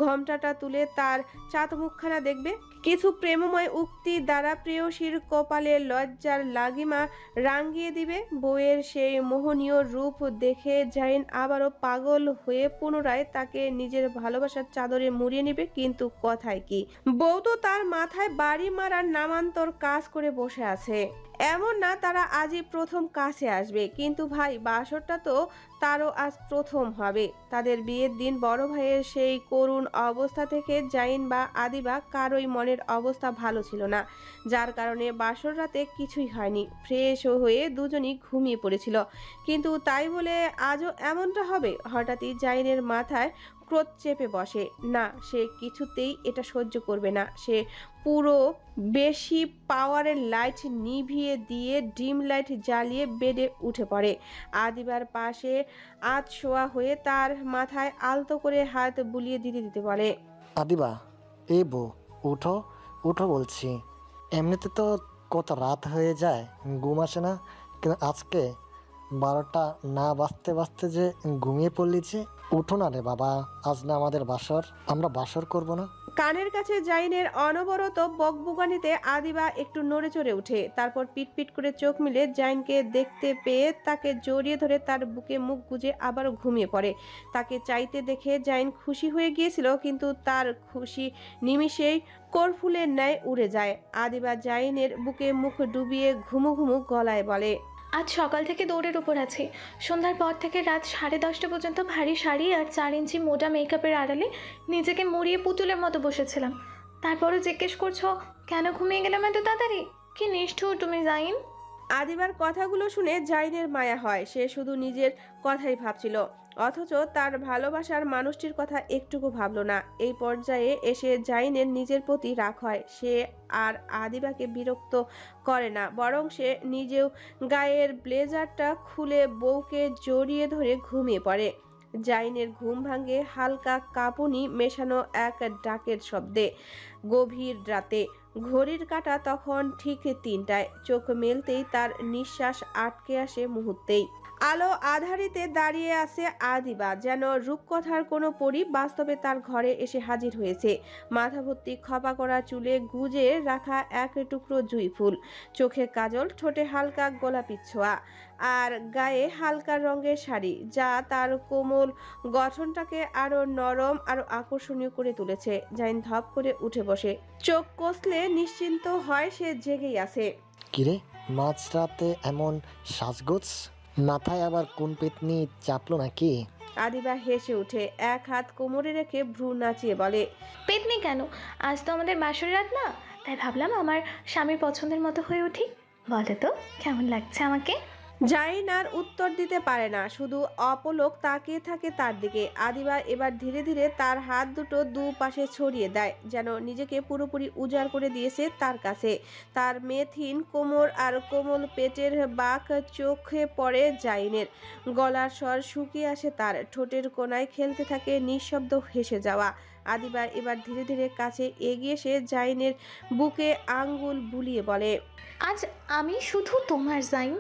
ঘোমটাটা তুলে তার চাঁদ মুখখানা দেখবে। কিছু প্রেমময় উক্তি দ্বারা প্রেয়সীর কপালে লজ্জার লাগিমা রাঙিয়ে দিবে। বউয়ের সেই মোহনীয় রূপ দেখে জাইন আবারও পাগল হয়ে পুনরায় তাকে নিজের ভালোবাসার চাদরে মুড়িয়ে নেবে। কিন্তু কথায় কি, বউ তো তার মাথায় বাড়ি মারার নামান্তর কাজ করে বসে আছে। এমন না তারা আজই প্রথম কাছে আসবে, কিন্তু ভাই বাসরটা তো তারও আজ প্রথম হবে। তাদের বিয়ের দিন বড় ভাইয়ের সেই করুণ অবস্থা থেকে জাইন বা আদিবা কারোই মনের অবস্থা ভালো ছিল না, যার কারণে বাসর রাতে কিছুই হয়নি। ফ্রেশ হয়ে দুজনই ঘুমিয়ে পড়েছিল, কিন্তু তাই বলে আজও এমনটা হবে? হঠাৎই জাইনের মাথায় ক্রোধ চেপে বসে। না, সে কিছুতেই এটা সহ্য করবে না। সে পুরো বেশি পাওয়ারের লাইট নিভিয়ে দিয়ে ডিম লাইট জ্বালিয়ে বেডে উঠে পড়ে। আদিবার পাশে আধ শোয়া হয়ে তার মাথায় আলতো করে হাত বুলিয়ে দিতে দিতে বলে, আদিবা, এই বউ, উঠো উঠো বলছি। এমনিতে তো কত রাত হয়ে যায়, ঘুম আসে না, কিন্তু আজকে 12টা না বাজতে বাজতে যে ঘুমিয়ে পড়লি যে। উঠো না রে বাবা, আজ না আমাদের বাসর, আমরা বাসর করব না? কানের কাছে জাইনের অনবরত বকবুকানিতে আদিবা একটু নড়ে চড়ে উঠে। তারপর পিটপিট করে চোখ মিলে জাইনকে দেখতে পেয়ে তাকে জড়িয়ে ধরে তার বুকে মুখ গুজে আবারও ঘুমিয়ে পড়ে। তাকে চাইতে দেখে জাইন খুশি হয়ে গিয়েছিল, কিন্তু তার খুশি নিমিষেই করফুলের ন্যায় উড়ে যায়। আদিবা জাইনের বুকে মুখ ডুবিয়ে ঘুমু ঘুমু গলায় বলে, আজ সকাল থেকে দৌড়ের উপর আছি। সন্ধ্যার পর থেকে রাত 10:30 পর্যন্ত ভারী শাড়ি আর 4 ইঞ্চি মোটা মেকআপের আড়ালে নিজেকে মুড়িয়ে পুতুলের মতো বসেছিলাম। তারপরও জিজ্ঞেস করছো কেন ঘুমিয়ে গেলাম এত তাড়াতাড়ি? কি নিষ্ঠুর তুমি জাইন। আদিবার কথাগুলো শুনে জাইনের মায়া হয়। সে শুধু নিজের কথাই ভাবছিল, অথচ তার ভালোবাসার মানুষটির কথা একটুকু ভাবল না। এই পর্যায়ে এসে জাইনের নিজের প্রতি রাগ হয়। সে আর আদিবাকে বিরক্ত করে না, বরং সে নিজেও গায়ের ব্লেজারটা খুলে বউকে জড়িয়ে ধরে ঘুমিয়ে পড়ে। জাইনের ঘুম ভাঙে হালকা কাঁপুনি মেশানো এক ডাকের শব্দে। গভীর রাতে ঘড়ির কাঁটা তখন ঠিক 3টায়। চোখ মেলতেই তার নিঃশ্বাস আটকে আসে মুহূর্তেই। আলো আধারিতে দাঁড়িয়ে আছে আদিবা, যেন রূপকথার কোনো পরী বাস্তবে তার ঘরে এসে হাজির হয়েছে। মাথা ভর্তি খপা করা চুলে গুজে রাখা এক টুকরো জুঁই ফুল, চোখে কাজল, ঠোঁটে হালকা গোলাপি ছোঁয়া, আর গায়ে হালকা রঙের শাড়ি, যা তার কোমল গঠনটাকে আরো নরম আরো আকর্ষণীয় করে তুলেছে। জাইন ধপ করে উঠে বসে, চোখ কষলে নিশ্চিন্ত হয় সে জেগেই আছে। কিরে, মাঝরাতে এমন সাজগোজ? মাথায় আবার কোন পেতনি চাপলো নাকি? আদিবা হেসে উঠে এক হাত কোমরে রেখে ভ্রু নাচিয়ে বলে, পেতনি কেন, আজ তো আমাদের বাসরের রাত না, তাই ভাবলাম আমার স্বামীর পছন্দের মতো হয়ে উঠি। বলো তো কেমন লাগছে আমাকে? জাইন আর উত্তর দিতে পারে না, শুধু অপলক তাকিয়ে থাকে তার দিকে। আদিবা এবার ধীরে ধীরে তার হাত দুটো দুপাশে ছড়িয়ে দেয়, যেন নিজেকে পুরোপুরি উজাড় করে দিয়েছে তার কাছে। তার মেথিন কোমর আর কোমল পেটের বাঁক চোখে পড়ে জাইনের। গলার স্বর শুকিয়ে আসে তার, ঠোঁটের কোণায় খেলতে থাকে নিঃশব্দ হেসে যাওয়া। আদিবা এবার ধীরে ধীরে কাছে এগিয়ে এসে জাইনের বুকে আঙ্গুল বুলিয়ে বলে, আজ আমি শুধু তোমার জাইন।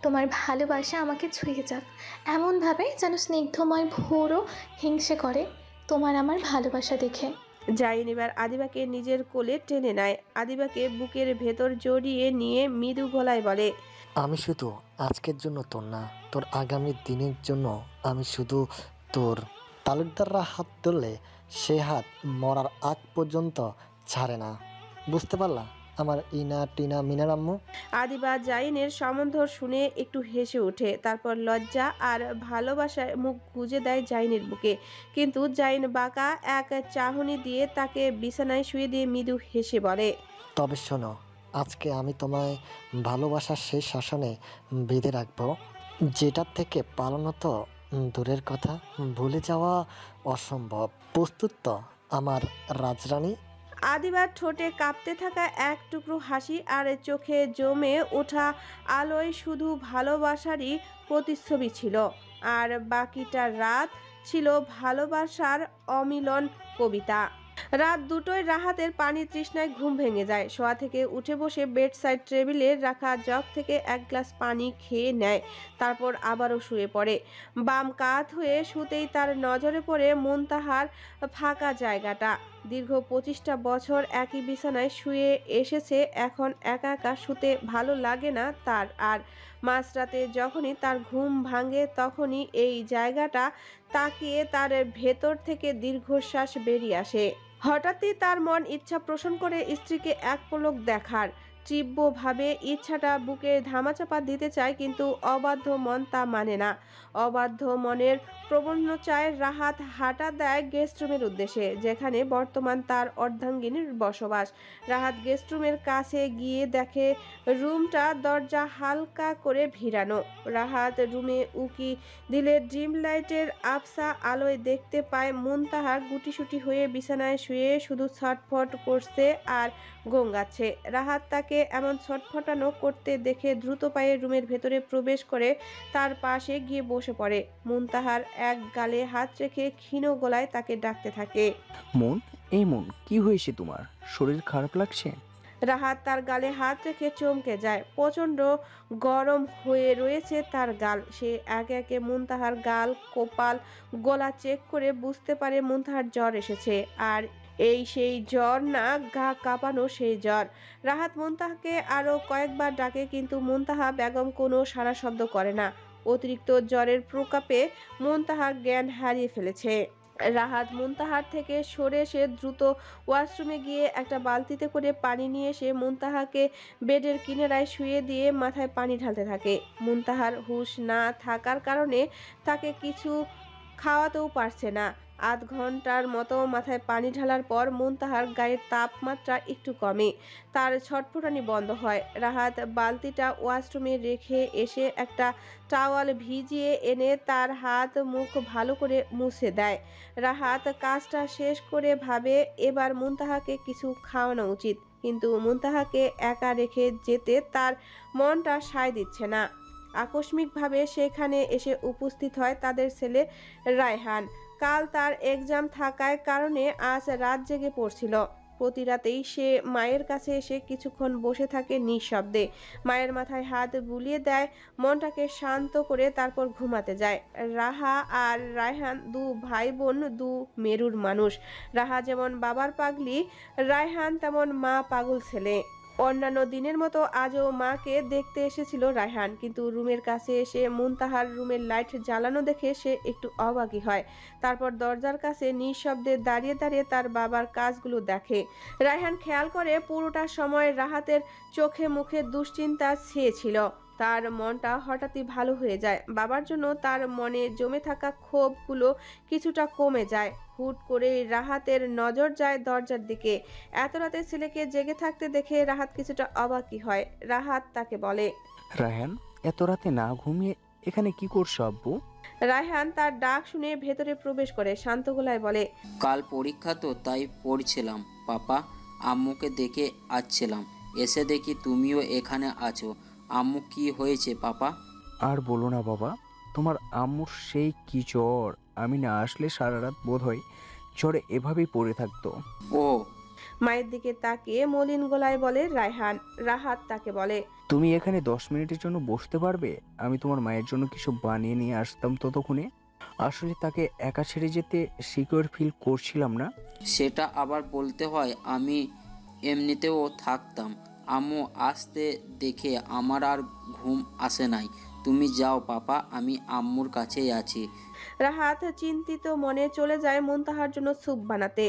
তোমার ভালোবাসা আমাকে ছুঁয়ে যাক এমনভাবে যেন স্নিগ্ধময় ভোরও হিংসে করে তোমার আমার ভালোবাসা দেখে। জাইন এবার আদিবাকে নিজের কোলে টেনে নেয়। আদিবাকে বুকের ভেতর জড়িয়ে নিয়ে মৃদু গলায় বলে, আমি শুধু আজকের জন্য তোর না, তোর আগামী দিনের জন্য আমি শুধু তোর। তালুকদাররা হাত ধরলে সে হাত মরার আগ পর্যন্ত ছাড়ে না, বুঝতে পারলা আমার ইনা টিনা মিনার আম্মু? আদিবা জাইনের সম্বন্ধ শুনে একটু হেসে ওঠে, তারপর লজ্জা আর ভালোবাসায় মুখ গুজে দেয় জাইনের বুকে। কিন্তু জাইন বাঁকা এক চাহনি দিয়ে তাকে বিছানায় শুয়ে দিয়ে মৃদু হেসে বলে, তবে শোনো, আজকে আমি তোমায় ভালোবাসার শেষ শাসনে বেঁধে রাখবো। যেটার থেকে পালানো তো দূরের কথা, ভুলে যাওয়া অসম্ভব। প্রস্তুত তো আমার রাজরানী? আদিবার ঠোঁটে কাঁপতে থাকা এক টুকরো হাসি আর চোখে জমে ওঠা আলোয় শুধু ভালোবাসারই প্রতিচ্ছবি ছিল, আর বাকিটা রাত ছিল ভালোবাসার অমিলন কবিতা। রাত দুটোয় রাহাতের পানি তৃষ্ণায় ঘুম ভেঙে যায়। শোয়া থেকে উঠে বসে বেড সাইড টেবিলে রাখা জগ থেকে এক গ্লাস পানি খেয়ে নেয়, তারপর আবারও শুয়ে পড়ে। বাম কাত হয়ে শুতেই তার নজরে পড়ে মুনতাহার ফাঁকা জায়গাটা। দীর্ঘ 25টা বছর একই বিছানায় শুয়ে এসেছে, এখন একা একা শুতে ভালো লাগে না তার আর। মাঝরাতে যখনই তার ঘুম ভাঙে তখনই এই জায়গাটা তাকিয়ে তার ভেতর থেকে দীর্ঘশ্বাস বেরিয়ে আসে। হঠাৎই তার মন ইচ্ছা পোষণ করে স্ত্রীকে এক পলক দেখার। তীব্রভাবে ইচ্ছাটা বুকে ধামাচাপা দিতে চায়, কিন্তু অবাধ্য মন তা মানে না। অবাধ্য মনের প্রবণতায় রাহাত হাঁটা দেয় গেস্টরুমের উদ্দেশ্যে, যেখানে বর্তমান তার অর্ধাঙ্গিনীর বসবাস। রাহাত গেস্টরুমের কাছে গিয়ে দেখে রুমটা দরজা হালকা করে ভিড়ানো। রাহাত রুমে উকি দিলে ড্রিম লাইটের আবছা আলোয় দেখতে পায় মুনতাহার গুটিসুটি হয়ে বিছানায় শুয়ে শুধু ছটফট করছে আর গোঙাচ্ছে। রাহাত তাকে এমন ছটফটানো করতে দেখে দ্রুত পায়ে রুমের ভেতরে প্রবেশ করে তার পাশে গিয়ে বসে পড়ে। মুনতাহার এক গালে হাত রেখে ক্ষীণ গলায় তাকে ডাকতে থাকে। মন, এই মন, কি হয়েছে তোমার? শরীর খারাপ লাগছে? রাহাত তার গালে হাত রেখে চমকে যায়। প্রচন্ড গরম হয়ে রয়েছে তার গাল। সে একে একে মুনতাহার গাল, কপাল, গলা চেক করে বুঝতে পারে মুনতাহার জ্বর এসেছে। আর এই সেই জ্বর না, গা কাঁপানো সেই জ্বর। রাহাত মুনতাহাকে আরো কয়েকবার ডাকে, কিন্তু মুনতাহা বেগম কোনো সাড়া শব্দ করে না। অতিরিক্ত জ্বরের প্রকোপে মুনতাহা জ্ঞান হারিয়ে ফেলেছে। রাহাত মুনতাহার থেকে সরে এসে দ্রুত ওয়াশরুমে গিয়ে একটা বালতিতে করে পানি নিয়ে এসে মুনতাহাকে বেডের কিনারায় শুয়ে দিয়ে মাথায় পানি ঢালতে থাকে। মুনতাহার হুঁশ না থাকার কারণে তাকে কিছু খাওয়াতেও পারছে না। আধ ঘন্টার মতো মাথায় পানি ঢালার পর মুনতাহার গায়ের তাপমাত্রা একটু কমে, তার ছটফটানি বন্ধ হয়। রাহাত বালতিটা ওয়াশরুমে রেখে এসে একটা টাওয়াল ভিজিয়ে এনে তার হাত মুখ ভালো করে মুছে দেয়। রাহাত কাজটা শেষ করে ভাবে এবার মুনতাহাকে কিছু খাওয়ানো উচিত, কিন্তু মুনতাহাকে একা রেখে যেতে তার মনটা সায় দিচ্ছে না। আকস্মিকভাবে সেখানে এসে উপস্থিত হয় তাদের ছেলে রায়হান। কাল তার এক্সাম থাকার কারণে আজ রাত জেগে পড়ছিল। প্রতি রাতেই সে মায়ের কাছে এসে কিছুক্ষণ বসে থাকে নিঃশব্দে, মায়ের মাথায় হাত বুলিয়ে দেয়, মনটাকে শান্ত করে তারপর ঘুমাতে যায়। রাহা আর রায়হান দু ভাই বোন, দু মেরুর মানুষ। রাহা যেমন বাবার পাগলি, রায়হান তেমন মা পাগল ছেলে। অন্যান্য দিনের মতো আজও মাকে দেখতে এসেছিল রায়হান, কিন্তু রুমের কাছে এসে মুনতাহার রুমের লাইট জ্বালানো দেখে সে একটু অবাকই হয়। তারপর দরজার কাছে নিঃশব্দে দাঁড়িয়ে দাঁড়িয়ে তার বাবার কাজগুলো দেখে। রায়হান খেয়াল করে পুরোটা সময় রাহাতের চোখে মুখে দুশ্চিন্তা ছেয়েছিল। তার মনটা হঠাৎই ভালো হয়ে যায়। বাবার জন্য তার মনে জমে থাকা ক্ষোভগুলো কিছুটা কমে যায়। হুট করে রাহাতের নজর যায় দরজার দিকে। এত রাতে ছেলেকে জেগে থাকতে দেখে রাহাত কিছুটা অবাকই হয়। রাহাত তাকে বলে, রায়হান, এত রাতে না ঘুমিয়ে এখানে কি করছো আব্বু? রায়হান তার ডাক শুনে ভেতরে প্রবেশ করে শান্ত গলায় বলে, কাল পরীক্ষা তো, তাই পড়ছিলাম পাপা। আম্মুকে দেখে আসছিলাম, এসে দেখি তুমিও এখানে আছো। আম্মু কি হয়েছে পাপা? আর বলো না বাবা, তোমার আম্মুর সেই কি জ্বর, আমি না আসলে সারা রাত বোধ হয় জ্বরে এভাবেই পড়ে থাকতো। ও। মায়ের দিকে তাকিয়ে মলিন গলায় বলে রায়হান। রাহাত তাকে বলে, তুমি এখানে 10 মিনিটের জন্য বসতে পারবে? আমি তোমার মায়ের জন্য কিছু বানিয়ে নিয়ে আসতাম ততক্ষণে। আসলে তাকে একা ছেড়ে যেতে সিকিউর ফিল করছিলাম না। সেটা আবার বলতে হয়, আমি এমনিতেও থাকতাম। আম্মু আসতে দেখে আমার আর ঘুম আসে নাই। তুমি যাও পাপা, আমি আম্মুর কাছেই আছি। রাহাত চিন্তিত মনে চলে যায় মুনতাহার জন্য স্যুপ বানাতে।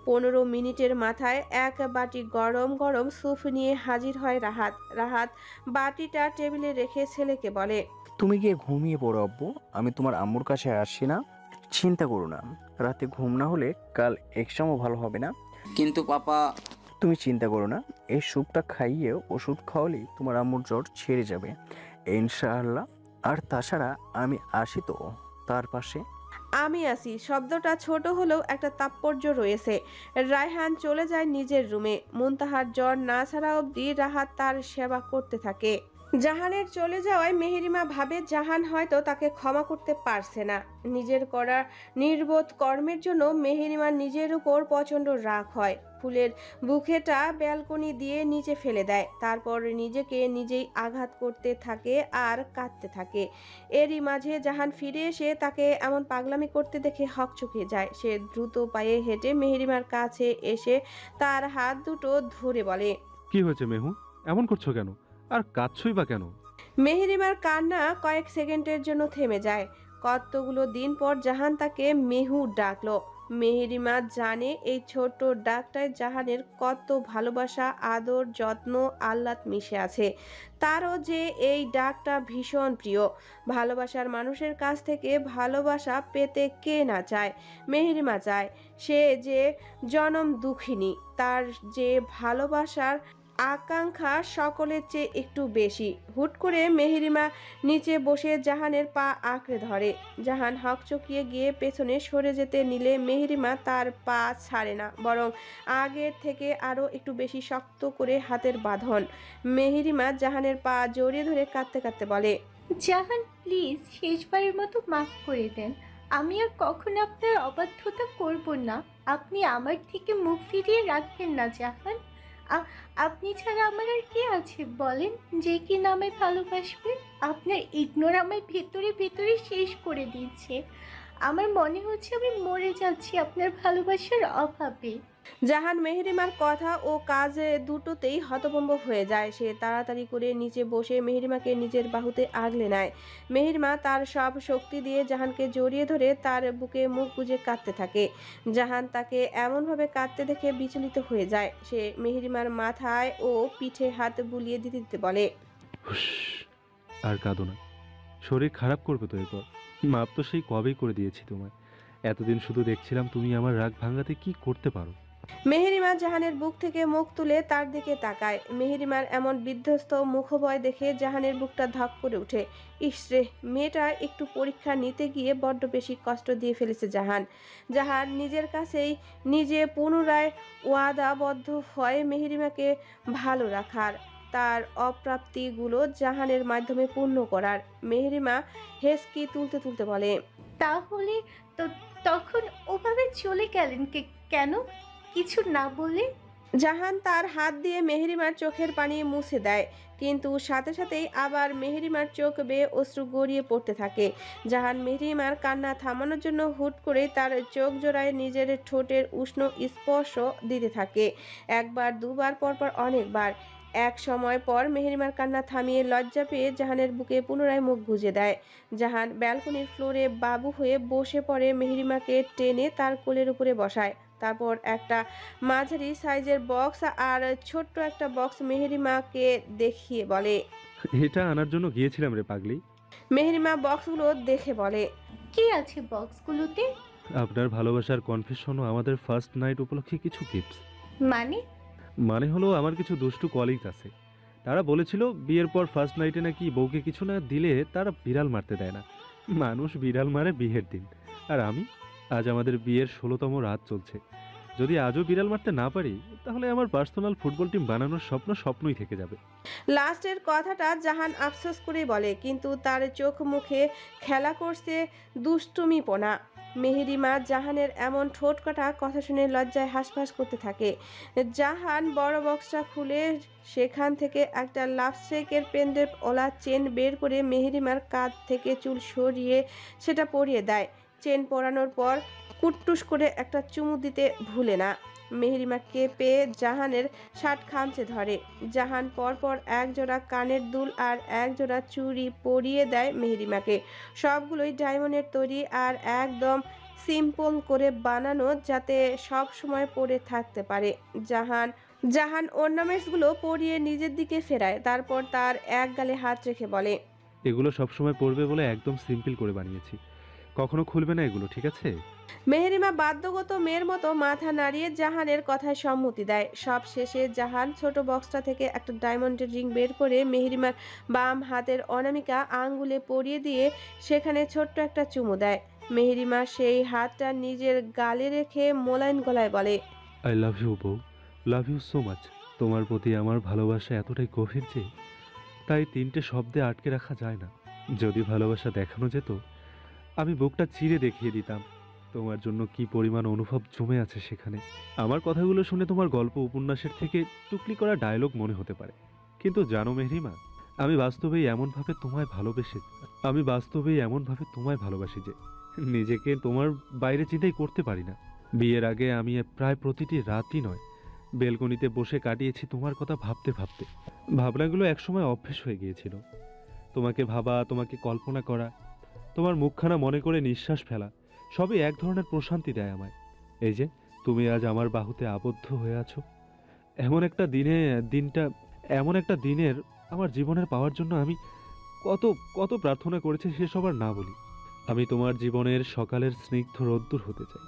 15 মিনিটের মাথায় এক বাটি গরম গরম স্যুপ নিয়ে হাজির হয় রাহাত। রাহাত বাটিটা টেবিলে রেখে ছেলেকে বলে, তুমি গিয়ে ঘুমিয়ে পড়ো আব্বু, আমি তোমার আম্মুর কাছে আসছি না। চিন্তা করো না, রাতে ঘুম না হলে কাল এক্সামও ভালো হবে না। কিন্তু পাপা। তুমি চিন্তা করো না, এই স্যুপটা খাইয়ে ওষুধ খাওয়ালেই তোমার আম্মুর জ্বর ছেড়ে যাবে ইনশাআল্লাহ। আর তাছাড়া আমি আসি তো তার পাশে। আমি আসি শব্দটা ছোট হলেও একটা তাৎপর্য রয়েছে। রায়হান চলে যায় নিজের রুমে। মুনতাহার জ্বর না ছাড়া অবধি রাহাত তার সেবা করতে থাকে। জাহানের চলে যাওয়ায় মেহেরিমা ভাবে জাহান হয়তো তাকে ক্ষমা করতে পারছে না। নিজের করা নির্বোধ কর্মের জন্য মেহেরিমার নিজের উপর প্রচণ্ড রাগ হয়। ফুলের বুকেটা ব্যালকনি দিয়ে নিচে ফেলে দেয়, তারপর নিজেকে নিজেই আঘাত করতে থাকে আর কাঁদতে থাকে। এরই মাঝে জাহান ফিরে এসে তাকে এমন পাগলামি করতে দেখে হকচকিয়ে যায়। সে দ্রুত পায়ে হেঁটে মেহেরিমার কাছে এসে তার হাত দুটো ধরে বলে, কি হয়েছে মেহু, এমন করছো কেন? আর কাঁদছই বা কেন? মেহেরিমার কান্না কয়েক সেকেন্ডের জন্য থেমে যায়। কতগুলো দিন পর জাহান তাকে মেহু ডাকলো। মেহেরিমা জানে এই ছোট্ট ডাকটায় জাহানের কত ভালোবাসা, আদর, যত্ন, আহ্লাদ মিশে আছে। তারও যে এই ডাকটা ভীষণ প্রিয়। ভালোবাসার মানুষের কাছ থেকে ভালোবাসা পেতে কে না চায়? মেহেরিমা চায়। সে যে জনম দুঃখিনী, তার যে ভালোবাসার আকাঙ্ক্ষা সকলের চেয়ে একটু বেশি। হুট করে মেহেরিমা নিচে বসে জাহানের পা আঁকড়ে ধরে। জাহান হকচকিয়ে গিয়ে পেছনে সরে যেতে নিলে মেহেরিমা তার পা ছাড়ে না, বরং আগের থেকে আরও একটু বেশি শক্ত করে হাতের বাঁধন। মেহেরিমা জাহানের পা জড়িয়ে ধরে কাঁদতে কাঁদতে বলে, জাহান প্লিজ শেষবারের মতো মাফ করে দেন। আমি আর কখনো আপনার অবাধ্যতা করব না। আপনি আমার থেকে মুখ ফিরিয়ে রাখবেন না জাহান। আপনি ছাড়া আমার আর কে আছে বলেন, যে কি নামে ভালোবাসবে? আপনার ইগনোর আমার ভেতরে ভেতরে শেষ করে দিচ্ছে। আমার মনে হচ্ছে আমি মরে যাচ্ছি আপনার ভালোবাসার অভাবে। জাহান মেহেরিমার কথা ও কাজে দুটোতেই হতভম্ব হয়ে যায়। সে তাড়াতাড়ি করে নিচে বসে মেহেরিমাকে নিজের বাহুতে আগলে নেয়। মেহেরিমা তার সব শক্তি দিয়ে জাহানকে জড়িয়ে ধরে তার বুকে মুখ গুজে কাঁদতে থাকে। জাহান তাকে এমনভাবে কাঁদতে দেখে বিচলিত হয়ে যায়। সে মেহেরিমার মাথায় ও পিঠে হাত বুলিয়ে দিতে দিতে বলে, হুস, আর কাঁদো না, শরীর খারাপ করবে তো এরপর। মাপ তো সেই কবেই করে দিয়েছি তোমায়। এতদিন শুধু দেখছিলাম তুমি আমার রাগ ভাঙাতে কি করতে পারো। মেহেরিমা জাহানের বুক থেকে মুখ তুলে তার দিকে তাকায়। মেহেরিমার এমন বিধ্বস্ত মুখভয় দেখে জাহানের বুকটা ধক করে ওঠে। ইসরে, মেয়েটা একটু পরীক্ষা নিতে গিয়ে বড্ড বেশি কষ্ট দিয়ে ফেলেছে জাহান। জাহান নিজের কাছেই নিজে পুনরায় ওয়াদাবদ্ধ হয় মেহেরিমাকে ভালো রাখার, তার অপ্রাপ্তিগুলো জাহানের মাধ্যমে পূর্ণ করার। মেহেরিমা হেসকি তুলতে তুলতে বলে, তাহলে তো তখন ওভাবে চলে গেলেন কেন, কিছু না বলে? জাহান তার হাত দিয়ে মেহেরিমার চোখের পানি মুছে দেয়, কিন্তু সাথে সাথেই আবার মেহেরিমার চোখ বেয়ে অশ্রু গড়িয়ে পড়তে থাকে। জাহান মেহেরিমার কান্না থামানোর জন্য হুট করে তার চোখ জোড়ায় নিজের ঠোঁটের উষ্ণ স্পর্শ দিতে থাকে। একবার, দুবার, পরপর অনেকবার। এক সময় পর মেহেরিমার কান্না থামিয়ে লজ্জা পেয়ে জাহানের বুকে পুনরায় মুখ গুজে দেয়। জাহান ব্যালকনির ফ্লোরে বাবু হয়ে বসে পড়ে মেহেরিমাকে টেনে তার কোলের উপরে বসায়। তারপর একটা মাঝারি সাইজের বক্স আর ছোট্ট একটা বক্স মেহেরিমাকে দেখিয়ে বলে, এটা আনার জন্য গিয়েছিলাম রে পাগলি। মেহেরিমা বক্সগুলো দেখে বলে, কি আছে বক্সগুলোতে? আপনার ভালোবাসার কনফেশন ও আমাদের ফার্স্ট নাইট উপলক্ষে কিছু গিফটস। মানে হলো আমার কিছু দুষ্টু কলিগস আছে। তারা বলেছিল বিয়ের পর ফার্স্ট নাইটে নাকি বউকে কিছু না দিলে তারা বিড়াল মারতে দেয় না। মানুষ বিড়াল মারে বিয়ের দিন, আর আজ আমাদের বিয়ের 16তম রাত চলছে। যদি আজও বিড়াল মারতে না পারি তাহলে আমার পার্সোনাল ফুটবল টিম বানানোর স্বপ্নই থেকে যাবে। লাস্টের কথাটা জাহান আফসোস করে বলে, কিন্তু তার চোখ মুখে খেলা করছে দুষ্টুমিপনা। মেহেরিমা জাহানের এমন ঠোঁটকাটা কথা শুনে লজ্জায় হাঁসফাঁস করতে থাকে। জাহান বড় বক্সটা খুলে সেখান থেকে একটা লাভস্টেকের পেনড্রাইভ ওলা চেন বের করে মেহেরিমার কাঁধ থেকে চুল সরিয়ে সেটা পরিয়ে দেয়। চেন পরানোর পর কুট্টুস করে একটা চুমু দিতে ভুলে না। মেহেরিমা কেঁপে জাহানের শার্ট খামচে ধরে। জাহান পরপর এক জোড়া কানের দুল আর এক জোড়া চুড়ি পরিয়ে দেয় মেহেরিমাকে। সবগুলোই ডায়মন্ডের তৈরি আর একদম সিম্পল করে বানানো, যাতে সব সময় পরে থাকতে পারে। জাহান অর্নামেন্টসগুলো পরিয়ে নিজের দিকে ফেরায়, তারপর তার এক গালে হাত রেখে বলে, এগুলো সবসময় পরবে বলে একদম সিম্পল করে বানিয়েছি। কখনো খুলবে না এগুলো, ঠিক আছে? মেহেরিমা বাধ্যগত মেয়ের মতো মাথা নাড়িয়ে জাহানের কথায় সম্মতি দেয়। সব শেষে জাহান ছোট বক্সটা থেকে একটা ডায়মন্ডের রিং বের করে মেহেরিমার বাম হাতের অনামিকা আঙ্গুলে পরিয়ে দিয়ে সেখানে ছোট্ট একটা চুমু দেয়। মেহেরিমা সেই হাতটা নিজের গালে রেখে মোলায়েম গলায় বলে, আই লাভ ইউ বউ, লাভ ইউ সো মাচ। তোমার প্রতি আমার ভালোবাসা এতটাই গভীর যে তাই 3টে শব্দে আটকে রাখা যায় না। যদি ভালোবাসা দেখানো যেত, আমি বুকটা চিরে দেখিয়ে দিতাম তোমার জন্য কি পরিমাণ অনুভব জমে আছে সেখানে। আমার কথাগুলো শুনে তোমার গল্প উপন্যাসের থেকে টুকলি করা ডায়লগ মনে হতে পারে, কিন্তু জানো মেহরিমা, আমি বাস্তবেই এমনভাবে তোমায় ভালোবাসি যে নিজেকে তোমার বাইরে চিন্তাই করতে পারি না। বিয়ের আগে আমি প্রায় প্রতিটি রাতই নয়, বেলকনিতে বসে কাটিয়েছি তোমার কথা ভাবতে ভাবতে। ভাবনাগুলো একসময় অভ্যেস হয়ে গিয়েছিল। তোমাকে ভাবা, তোমাকে কল্পনা করা, তোমার মুখখানা মনে করে নিঃশ্বাস ফেলা, সবই এক ধরনের প্রশান্তি দেয় আমায়। এই যে তুমি আজ আমার বাহুতে আবদ্ধ হয়ে আছো, এমন একটা দিনের আমার জীবনের পাওয়ার জন্য আমি কত কত প্রার্থনা করেছি সেসব আর না বলি। আমি তোমার জীবনের সকালের স্নিগ্ধ রোদ্দুর হতে চাই,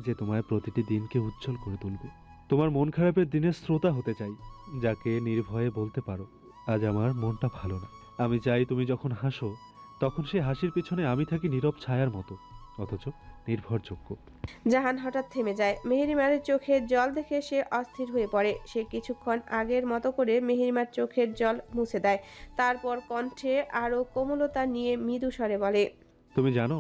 যে তোমার প্রতিটি দিনকে উজ্জ্বল করে তুলবে। তোমার মন খারাপের দিনের শ্রোতা হতে চাই, যাকে নির্ভয়ে বলতে পারো আজ আমার মনটা ভালো না। আমি চাই তুমি যখন হাসো তখন সেই হাসির পিছনে আমি থাকি নীরব ছায়ার মতো, অথচ নির্ভরযোগ্য। জাহান হঠাৎ থেমে যায়। মেহেরিমার চোখের জল দেখে সে অস্থির হয়ে পড়ে। সে কিছুক্ষণ আগের মতো করে মেহেরিমার চোখের জল মুছে দেয়। তারপর কণ্ঠে আরো কোমলতা নিয়ে মৃদু স্বরে বলে, তুমি জানো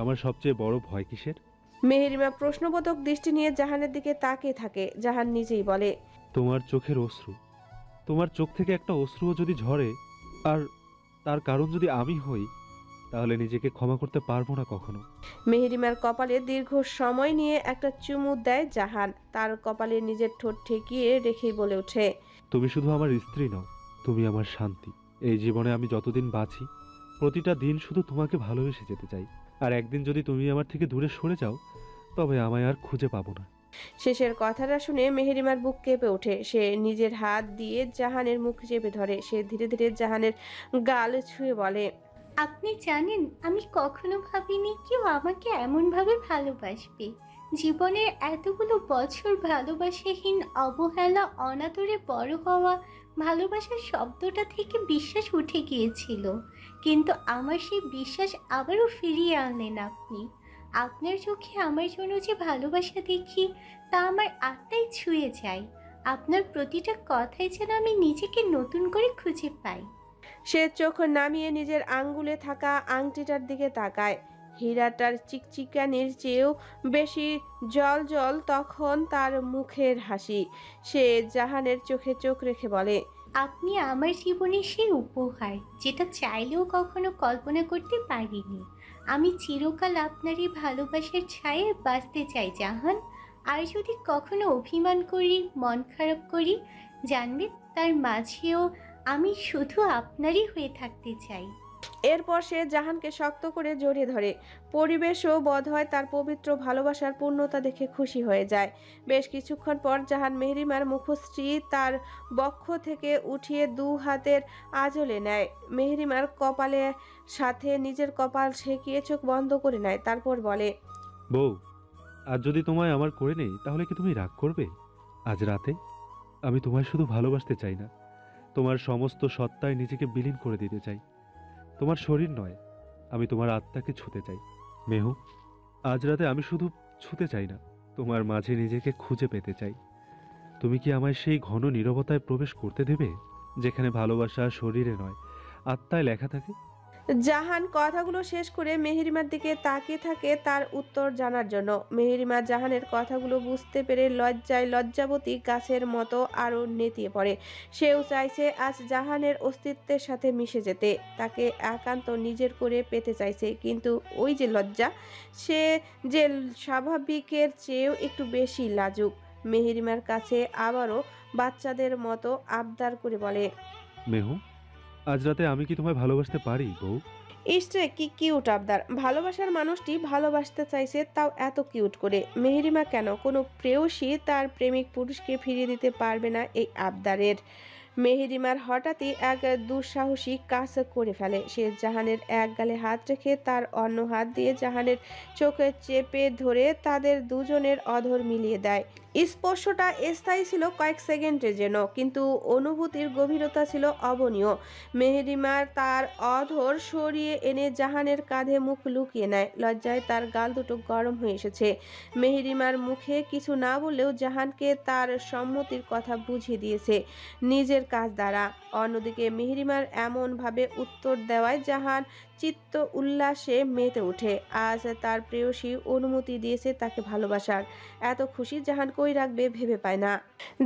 আমার সবচেয়ে বড় ভয় কিসের? মেহেরিমা প্রশ্নবোধক দৃষ্টি নিয়ে জাহানের দিকে তাকিয়ে থাকে। জাহান নিজেই বলে, তোমার চোখের অশ্রু। তোমার চোখ থেকে একটা অশ্রুও যদি ঝরে, আর তার কারণ যদি আমি হই, তাহলে নিজেকে ক্ষমা করতে পারবো না কখনো। মেহেরিমার কপালে দীর্ঘ সময় নিয়ে একটা চুমু দেয় জাহান। তার কপালে নিজের ঠোঁট ঠেকিয়ে রেখেই বলে ওঠে, তুমি শুধু আমার স্ত্রী নও, তুমি আমার শান্তি। এই জীবনে আমি যতদিন বাঁচি, প্রতিটা দিন শুধু তোমাকে ভালোবেসে যেতে চাই। আর একদিন যদি তুমি আমার থেকে দূরে সরে যাও, তবে আমায় আর খুঁজে পাবো না। শেষের কথাটা শুনে মেহেরিমার বুক কেঁপে ওঠে। সে নিজের হাত দিয়ে জাহানের মুখ চেপে ধরে। সে ধীরে ধীরে জাহানের গাল ছুঁয়ে বলে, আপনি জানেন আমি কখনো ভাবিনি কেউ আমাকে এমনভাবে ভালোবাসবে। জীবনের এতগুলো বছর ভালোবাসাহীন, অবহেলা, অনাদরে বড় হওয়া, ভালোবাসার শব্দটা থেকে বিশ্বাস উঠে গিয়েছিল, কিন্তু আমার সেই বিশ্বাস আবারও ফিরিয়ে আনলেন আপনি। আপনার চোখে আমার জন্য যে ভালোবাসা দেখি তা আমার আত্মায় ছুঁয়ে যায়। আপনার প্রতিটা কথায় যেন আমি নিজেকে নতুন করে খুঁজে পাই। সে চোখ নামিয়ে নিজের আঙ্গুলে থাকা আংটিটার দিকে তাকায়। হীরাটার চিকচিকানির চেয়েও বেশি জল জল তখন তার মুখের হাসি। সে জাহানের চোখে চোখ রেখে বলে, আপনি আমার জীবনের সেই উপহার যেটা চাইলেও কখনো কল্পনা করতে পারিনি। আমি চিরকাল আপনারই ভালোবাসার ছায়ায় বাঁচতে চাই জাহান। আর যদি কখনো অভিমান করি, মন খারাপ করি, জানবেন তার মাঝেও আমি শুধু আপনারই হয়ে থাকতে চাই। এরপর সে জাহানকে শক্ত করে জড়িয়ে ধরে। পরিবেশও বোধহয় তার পবিত্র ভালোবাসার পূর্ণতা দেখে খুশি হয়ে যায়। বেশ কিছুক্ষণ পর জাহান মেহরিমার মুখশ্রী তার বক্ষ থেকে উঠিয়ে 2 হাতের আঁচলে নেয়। মেহরিমার কপালে সাথে নিজের কপাল ঠেকিয়ে চোখ বন্ধ করে নেয়। তারপর বলে, বউ, আজ যদি তোমায় আমার করে নেই, তাহলে কি তুমি রাগ করবে? আজ রাতে আমি তোমায় শুধু ভালোবাসতে চাই না, তোমার সমস্ত সত্তায় নিজেকে বিলীন করে দিতে চাই। তোমার শরীর নয়, আমি তোমার আত্মাকে ছুঁতে চাই। মেহু, আজ রাতে আমি শুধু ছুঁতে চাই না, তোমার মাঝে নিজেকে খুঁজে পেতে চাই। তুমি কি আমায় সেই ঘন নীরবতায় প্রবেশ করতে দেবে, যেখানে ভালোবাসা শরীরে নয়, আত্মায় লেখা থাকে? জাহান কথাগুলো শেষ করে মেহরিমার দিকে তাকিয়ে থাকে তার উত্তর জানার জন্য। মেহরিমা জাহানের কথাগুলো বুঝতে পেরে লজ্জায় লজ্জাবতী গাছের মতো আরো নেতিয়ে পড়ে। সেও চাইছে আজ জাহানের অস্তিত্বের সাথে মিশে যেতে, তাকে একান্ত নিজের করে পেতে চাইছে, কিন্তু ওই যে লজ্জা, সে যে স্বাভাবিকের চেয়েও একটু বেশি লাজুক। মেহরিমার কাছে আবারও বাচ্চাদের মতো আবদার করে বলে, মেহু, আজ রাতে আমি কি তোমায় ভালোবাসতে পারি বউ? ইসরে কি কিউট আবদার! ভালোবাসার মানুষটি ভালোবাসতে চাইছে, তাও এত কিউট করে। মেহরিমা কেন কোনো প্রেয়সী তার প্রেমিক পুরুষকে ফিরিয়ে দিতে পারবে না এই আবদারের? মেহেরিমার হঠাৎই এক দুঃসাহসী কাজ করে ফেলে। সে জাহানের এক গালে হাত রেখে তার অন্য হাত দিয়ে জাহানের চোখে চেপে ধরে তাদের দুজনের অধর মিলিয়ে দেয়। স্পর্শটা স্থায়ী ছিল কয়েক সেকেন্ডের জন্য, কিন্তু অনুভূতির গভীরতা ছিল অবনীয়। মেহেরিমার তার অধর সরিয়ে এনে জাহানের কাঁধে মুখ লুকিয়ে নেয়। লজ্জায় তার গাল দুটো গরম হয়ে এসেছে। মেহেরিমার মুখে কিছু না বললেও জাহানকে তার সম্মতির কথা বুঝিয়ে দিয়েছে নিজের কাজ দ্বারা। অন্যদিকে মেহেরিমার এমনভাবে উত্তর দেওয়ায় জাহান চিত্ত উল্লাসে মেতে ওঠে। আজ তার প্রেয়সী অনুমতি দিয়েছে তাকে ভালোবাসার। এত খুশি জাহান কই রাখবে ভেবে পায় না।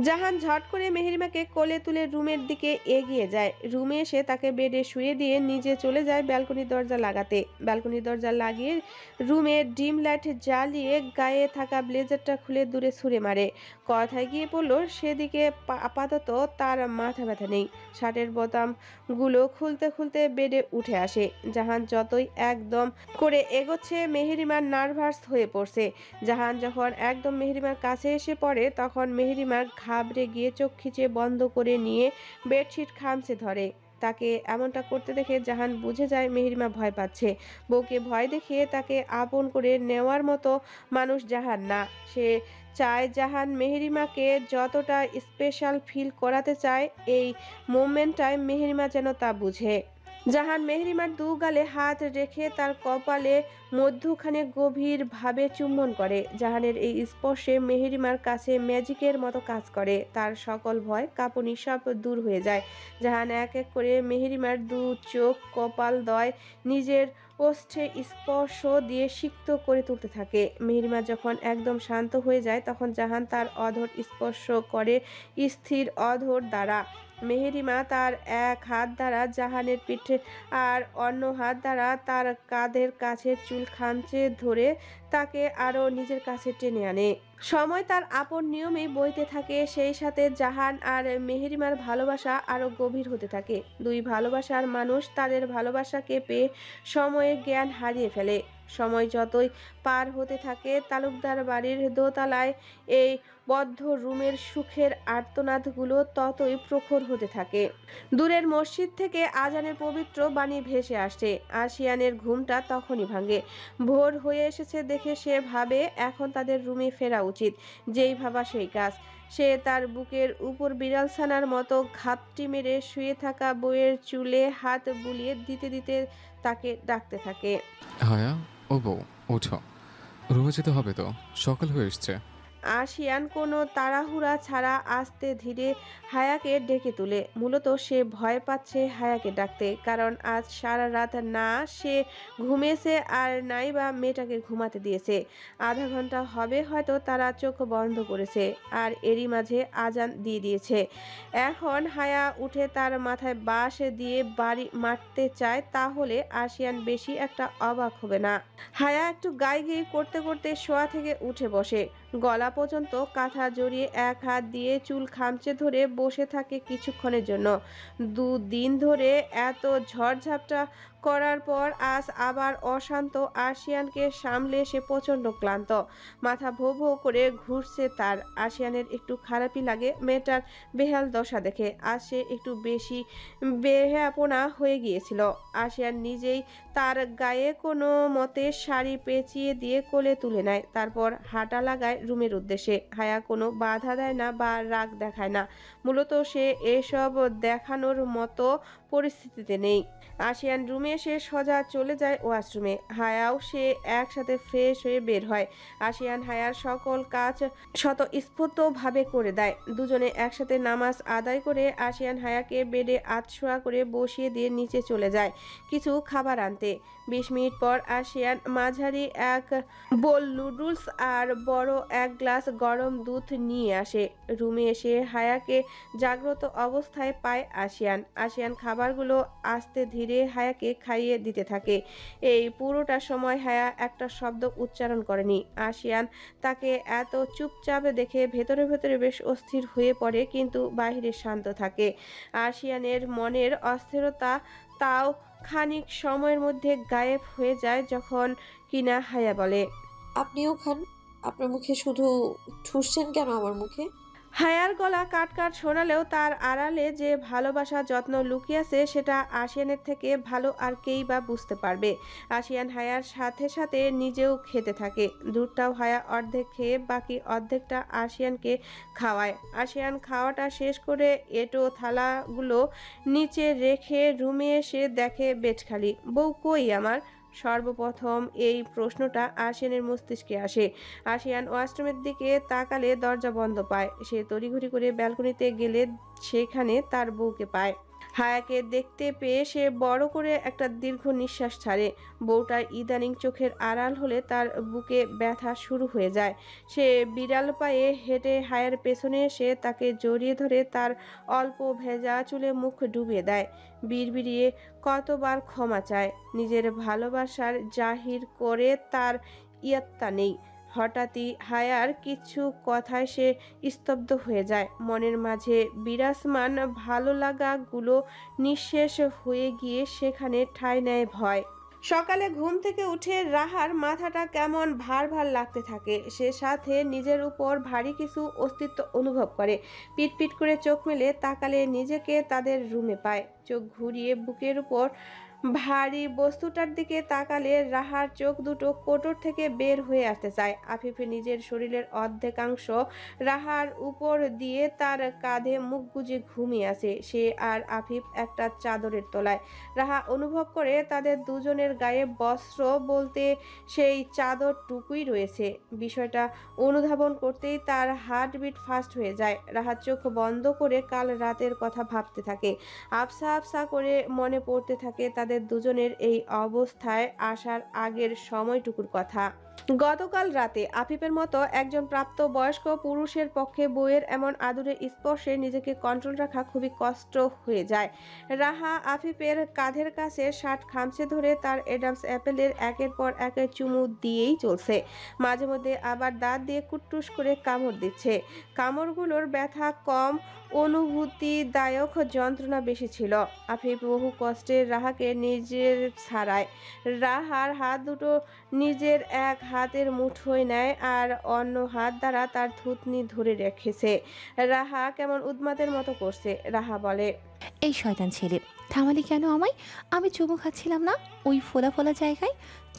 জাহান ঝট করে মেহেরিমাকে কোলে তুলে রুমের দিকে এগিয়ে যায়। রুমে এসে তাকে বেডে শুয়ে দিয়ে নিজে চলে যায় ব্যালকনির দরজা লাগাতে। ব্যালকনির দরজা লাগিয়ে রুমে ডিম লাইট জ্বালিয়ে গায়ে থাকা ব্লেজারটা খুলে দূরে ছুঁড়ে মারে। কথায় গিয়ে পড়লো সেদিকে আপাতত তার মাথা ব্যথা নেই। শার্টের বোতামগুলো খুলতে খুলতে বেডে উঠে আসে। জাহান যতই একদম করে এগোচ্ছে মেহেরিমার নার্ভাস হয়ে পড়ছে। জাহান যখন একদম মেহেরিমার কাছে এসে পড়ে তখন মেহেরিমার ঘাবড়ে গিয়ে চোখ খিচে বন্ধ করে নিয়ে বেডশিট খামচে ধরে। তাকে এমনটা করতে দেখে জাহান বুঝে যায় মেহেরিমা ভয় পাচ্ছে। বউকে ভয় দেখিয়ে তাকে আপন করে নেওয়ার মতো মানুষ জাহান না। সে চায় জাহান মেহেরিমাকে যতটা স্পেশাল ফিল করাতে চায় এই মোমেন্টটায় মেহেরিমা যেন তা বুঝে। জাহান মেহেরিমার দু গালে হাত রেখে তার কপালে মধ্যখানে গভীরভাবে চুম্বন করে। জাহানের এই স্পর্শে মেহেরিমার কাছে ম্যাজিকের মতো কাজ করে। তার সকল ভয় কাঁপুনি সব দূর হয়ে যায়। জাহান এক এক করে মেহেরিমার দু চোখ কপাল দয় নিজের ওষ্ঠে স্পর্শ দিয়ে সিক্ত করে তুলতে থাকে। মেহেরিমা যখন একদম শান্ত হয়ে যায় তখন জাহান তার অধর স্পর্শ করে স্থির অধর দ্বারা। মেহেরিমা তার এক হাত দ্বারা জাহানের পিঠে আর অন্য হাত দ্বারা তার কাঁধের কাছের চুল খামচে ধরে তাকে আরো নিজের কাছে টেনে আনে। সময় তার আপন নিয়মেই বইতে থাকে। সেই সাথে জাহান আর মেহেরিমার ভালোবাসা আরো গভীর হতে থাকে। দুই ভালোবাসার মানুষ তাদের ভালোবাসাকে পেয়ে সময়ের জ্ঞান হারিয়ে ফেলে। সময় যতই পার হতে থাকে তালুকদার বাড়ির দোতলায় এই বদ্ধ রুমের সুখের আর্তনাদগুলো ততই প্রখর হতে থাকে। দূরের মসজিদ থেকে আজানের পবিত্র বাণী ভেসে আসছে। আশিয়ানের ঘুমটা তখনই ভাঙে। ভোর হয়ে এসেছে দেখে সে ভাবে এখন তাদের রুমে ফেরা উচিত। যেই ভাবা সেই কাজ। সে তার বুকের উপর বিড়াল ছানার মতো ঘাপটি মেরে শুয়ে থাকা বউয়ের চুলে হাত বুলিয়ে দিতে দিতে তাকে ডাকতে থাকে। হায়া, ও বউ, ওঠো, রুমে যেতে হবে তো, সকাল হয়ে এসছে। আশিয়ান কোনো তাড়াহুড়া ছাড়া আস্তে ধীরে হায়াকে ডেকে তুলে। মূলত সে ভয় পাচ্ছে হায়াকে ডাকতে, কারণ আজ সারা রাত না সে ঘুমিয়েছে আর নাই বা মেয়েটাকে ঘুমাতে দিয়েছে। আধা ঘন্টা হবে হয়তো তারা চোখ বন্ধ করেছে, আর এরই মাঝে আজান দিয়ে দিয়েছে। এখন হায়া উঠে তার মাথায় বাঁশ দিয়ে বাড়ি মারতে চায়, তাহলে আশিয়ান বেশি একটা অবাক হবে না। হায়া একটু গাইগেই করতে করতে শোয়া থেকে উঠে বসে। গলা পর্যন্ত কাঁথা জড়িয়ে এক হাত দিয়ে চুল খামচে ধরে বসে থাকে কিছুক্ষণের জন্য। দুদিন ধরে এত ঝড়ঝাপটা করার পর আজ আবার অশান্ত আশিয়ানকে সামলে সে প্রচণ্ড ক্লান্ত। মাথা ভো ভো করে ঘুরছে তার। আশিয়ানের একটু খারাপই লাগে মেয়েটার বেহাল দশা দেখে। আজ সে একটু বেশি বেহাপনা হয়ে গিয়েছিল। আশিয়ান নিজেই তার গায়ে কোনো মতে শাড়ি পেঁচিয়ে দিয়ে কোলে তুলে নেয়, তারপর হাঁটা লাগায় রুমের উদ্দেশ্যে। হায়া কোনো বাধা দেয় না বা রাগ দেখায় না। মূলত সে এসব দেখানোর মতো পরিস্থিতিতে নেই। আশিয়ান রুমে এসে সোজা চলে যায় ওয়াশরুমে। হায়াও সে একসাথে ফ্রেশ হয়ে বের হয়। আশিয়ান হায়ার সকল কাজ স্বতঃস্ফূর্তভাবে করে দেয়। দুজনে একসাথে নামাজ আদায় করে আশিয়ান হায়াকে বেডে আধশোয়া করে বসিয়ে দিয়ে নিচে চলে যায় কিছু খাবার আনতে। 20 মিনিট পর আশিয়ান মাঝারি এক বোল নুডলস আর বড় এক গ্লাস গরম দুধ নিয়ে আসে। রুমে এসে হায়াকে জাগ্রত অবস্থায় পায় আশিয়ান খাবারগুলো আস্তে ধীরে হায়াকে খাইয়ে দিতে থাকে। এই পুরোটা সময় হায়া একটা শব্দ উচ্চারণ করেনি। আশিয়ান তাকে এত চুপচাপ দেখে ভেতরে ভেতরে বেশ অস্থির হয়ে পড়ে, কিন্তু বাইরে শান্ত থাকে। আশিয়ানের মনের অস্থিরতা তাও খানিক সময়ের মধ্যে গায়েব হয়ে যায় যখন কিনা হায়া বলে, আপনিও খান। আপনার মুখে শুধু ঠুসছেন কেন আমার মুখে? হায়ার গলা কাট কাট শোনালেও তার আড়ালে যে ভালোবাসা যত্ন লুকিয়ে আছে সেটা আশিয়ানের থেকে ভালো আর কেই বা বুঝতে পারবে। আশিয়ান হায়ার সাথে সাথে নিজেও খেতে থাকে। দুধটাও হায়া অর্ধেক খেয়ে বাকি অর্ধেকটা আশিয়ানকে খাওয়ায়। আশিয়ান খাওয়াটা শেষ করে এঁটো থালাগুলো নিচে রেখে রুমে এসে দেখে বেড খালি। বউ কই আমার? সর্বপ্রথম এই প্রশ্নটা আশিয়ানের মস্তিষ্কে আসে। আশিয়ান ওয়াশরুমের দিকে তাকালে দরজা বন্ধ পায়। সে তড়িঘড়ি করে ব্যালকনিতে গেলে সেখানে তার বউকে পায়। হায়াকে দেখতে পেয়ে সে বড় করে একটা দীর্ঘ নিঃশ্বাস ছাড়ে। বউটা ইদানিং চোখের আড়াল হলে তার বুকে ব্যথা শুরু হয়ে যায়। সে বিড়াল পায়ে হেঁটে হায়ার পেছনে এসে তাকে জড়িয়ে ধরে তার অল্প ভেজা চুলে মুখ ডুবিয়ে দেয়। বিড়বিড়িয়ে কতবার ক্ষমা চায়। নিজের ভালোবাসার জাহির করে তার ইয়ত্তা নেই। হঠাৎই হায়ার কিছু কথায় সে স্তব্ধ হয়ে যায়। মনের মাঝে বিরাজমান ভালো লাগাগুলো নিঃশেষ হয়ে গিয়ে সেখানে ঠাঁই নেয় ভয়। সকালে ঘুম থেকে উঠে রাহার মাথাটা কেমন ভার ভার লাগতে থাকে। সে সাথে নিজের উপর ভারী কিছু অস্তিত্ব অনুভব করে। পিটপিট করে চোখ মেলে তাকালে নিজেকে তাদের রুমে পায়। চোখ ঘুরিয়ে বুকের উপর ভারী বস্তুটার দিকে তাকালে রাহার চোখ দুটো কোটর থেকে বের হয়ে আসতে চায়। আফিফ নিজের শরীরের অর্ধেকাংশ রাহার উপর দিয়ে তার কাঁধে মুখ গুজে ঘুমিয়ে আছে। সে আর আফিফ একটা চাদরের তলায়। রাহা অনুভব করে তাদের দুজনের গায়ে বস্ত্র বলতে সেই চাদরটুকুই রয়েছে। বিষয়টা অনুধাবন করতেই তার হার্টবিট ফাস্ট হয়ে যায়। রাহার চোখ বন্ধ করে কাল রাতের কথা ভাবতে থাকে। আফসা আফসা করে মনে পড়তে থাকে তাদের দুজনের এই অবস্থায় আসার আগের সময়টুকুর কথা। গতকাল রাতে আফিফের মতো একজন প্রাপ্তবয়স্ক পুরুষের পক্ষে বউয়ের এমন আদুরে স্পর্শে নিজেকে কন্ট্রোল রাখা খুবই কষ্ট হয়ে যায়। রাহা আফিফের কাঁধের কাছে শার্ট খামচে ধরে তার এডামস অ্যাপেলের একের পর এক চুমু দিয়েই চলছে। মাঝে মধ্যে আবার দাঁত দিয়ে কুট্টুস করে কামড় দিচ্ছে। কামড়গুলোর ব্যথা কম, অনুভূতিদায়ক যন্ত্রণা বেশি ছিল। আফিফ বহু কষ্টে রাহাকে নিজের ছাড়ায়। রাহার হাত দুটো নিজের এক হাতের মুঠোয় নেয় আর অন্য হাত দ্বারা তার থুতনি ধরে রেখেছে। রাহা কেমন উন্মাদের মতো করছে। রাহা বলে, এই শয়তান ছেলে, থামালি কেন আমায়? আমি চুমু খাচ্ছিলাম না ওই ফোলা ফোলা জায়গায়?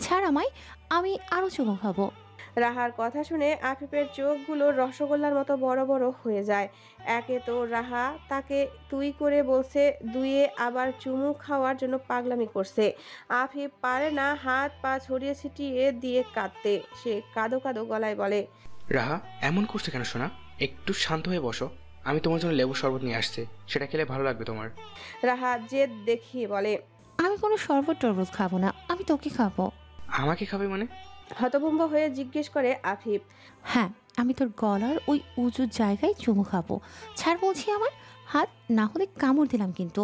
ছাড় আমায়, আমি আরো চুমু খাবো। রাহার কথা শুনে আফিফের চোখগুলো রসগোল্লার মতো বড় বড় হয়ে যায়। একে তো রাহা তাকে তুই করে বলছে, দুইয়ে আবার চুমু খাওয়ার জন্য পাগলামি করছে। আফিফ পারে না হাত পা ছড়িয়ে ছিটিয়ে দিয়ে কাঁদতে। সে কাঁদো কাঁদো গলায় বলে, রাহা এমন করছে কেন সোনা? একটু শান্ত হয়ে বসো, আমি তোমার জন্য লেবু শরবত নিয়ে আসছি, সেটা খেলে ভালো লাগবে তোমার। রাহা জেদ দেখিয়ে বলে, আমি কোনো শরবত টরবত খাবো না, আমি তোকে খাবো। আমাকে খাবে মানে? হতভম্ব হয়ে জিজ্ঞেস করে আফিফ। হ্যাঁ, আমি তোর গলার ওই উঁচু জায়গায় চুমু খাবো। ছাড় বলছি আমার হাত, না হলে কামড় দিলাম কিন্তু।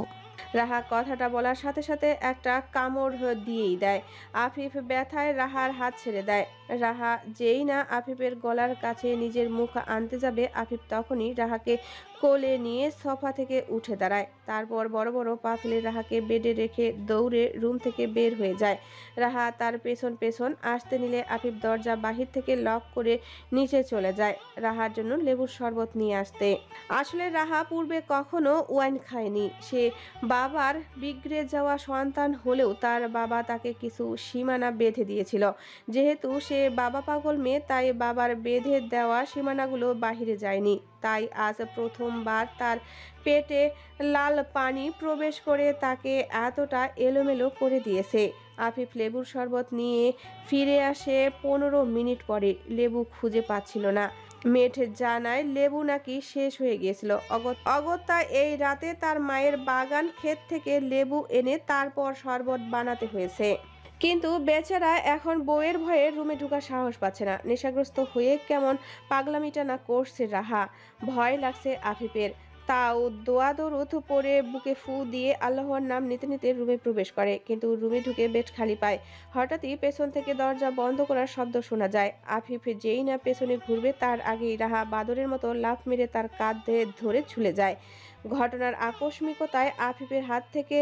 রাহা কথাটা বলার সাথে সাথে একটা কামড় দিয়েই দেয়। আফিফ ব্যথায় রাহার হাত ছেড়ে দেয়। রাহা যেই না আফিফের গলার কাছে নিজের মুখ আনতে যাবে, আফিফ তখনই রাহাকে কোলে নিয়ে সোফা থেকে উঠে দাঁড়ায়। তারপর বড় বড় পা ফেলে রাহাকে বেডে রেখে দৌড়ে রুম থেকে বের হয়ে যায়। রাহা তার পেছন পেছন আসতে নিলে আফিফ দরজা বাহির থেকে লক করে নিচে চলে যায় রাহার জন্য লেবুর শরবত নিয়ে আসতে। আসলে রাহা পূর্বে কখনো ওয়াইন খায়নি। সে বাবার বিগড়ে যাওয়া সন্তান হলেও তার বাবা তাকে কিছু সীমানা বেঁধে দিয়েছিল। যেহেতু সে বাবা পাগল মেয়ে, তাই বাবার বেঁধে দেওয়া সীমানাগুলো বাহিরে যায়নি। তাই আজ প্রথমবার তার পেটে লাল পানি প্রবেশ করে তাকে এতটা এলোমেলো করে দিয়েছে। আফিফ লেবুর শরবত নিয়ে ফিরে আসে 15 মিনিট পরে। লেবু খুঁজে পাচ্ছিল না। মেঠ জানায় লেবু নাকি শেষ হয়ে গিয়েছিল। অগত্যা এই রাতে তার মায়ের বাগান ক্ষেত থেকে লেবু এনে তারপর শরবত বানাতে হয়েছে। কিন্তু বেচারা এখন বউয়ের ভয়ে রুমে ঢোকার সাহস পাচ্ছে না। নেশাগ্রস্ত হয়ে কেমন পাগলামিটা না করছে রাহা। ভয় লাগছে আফিফের। তাও দোয়া দরুদ পড়ে বুকে ফু দিয়ে আল্লাহর নাম নিতে নিতে রুমে প্রবেশ করে। কিন্তু রুমে ঢুকে বেড খালি পায়। হঠাৎই পেছন থেকে দরজা বন্ধ করার শব্দ শোনা যায়। আফিফ যেই না পেছনে ঘুরবে তার আগেই রাহা বাদরের মতো লাফ মেরে তার কাঁধে ধরে ঝুলে যায়। ঘটনার আকস্মিকতায় আফিফের হাত থেকে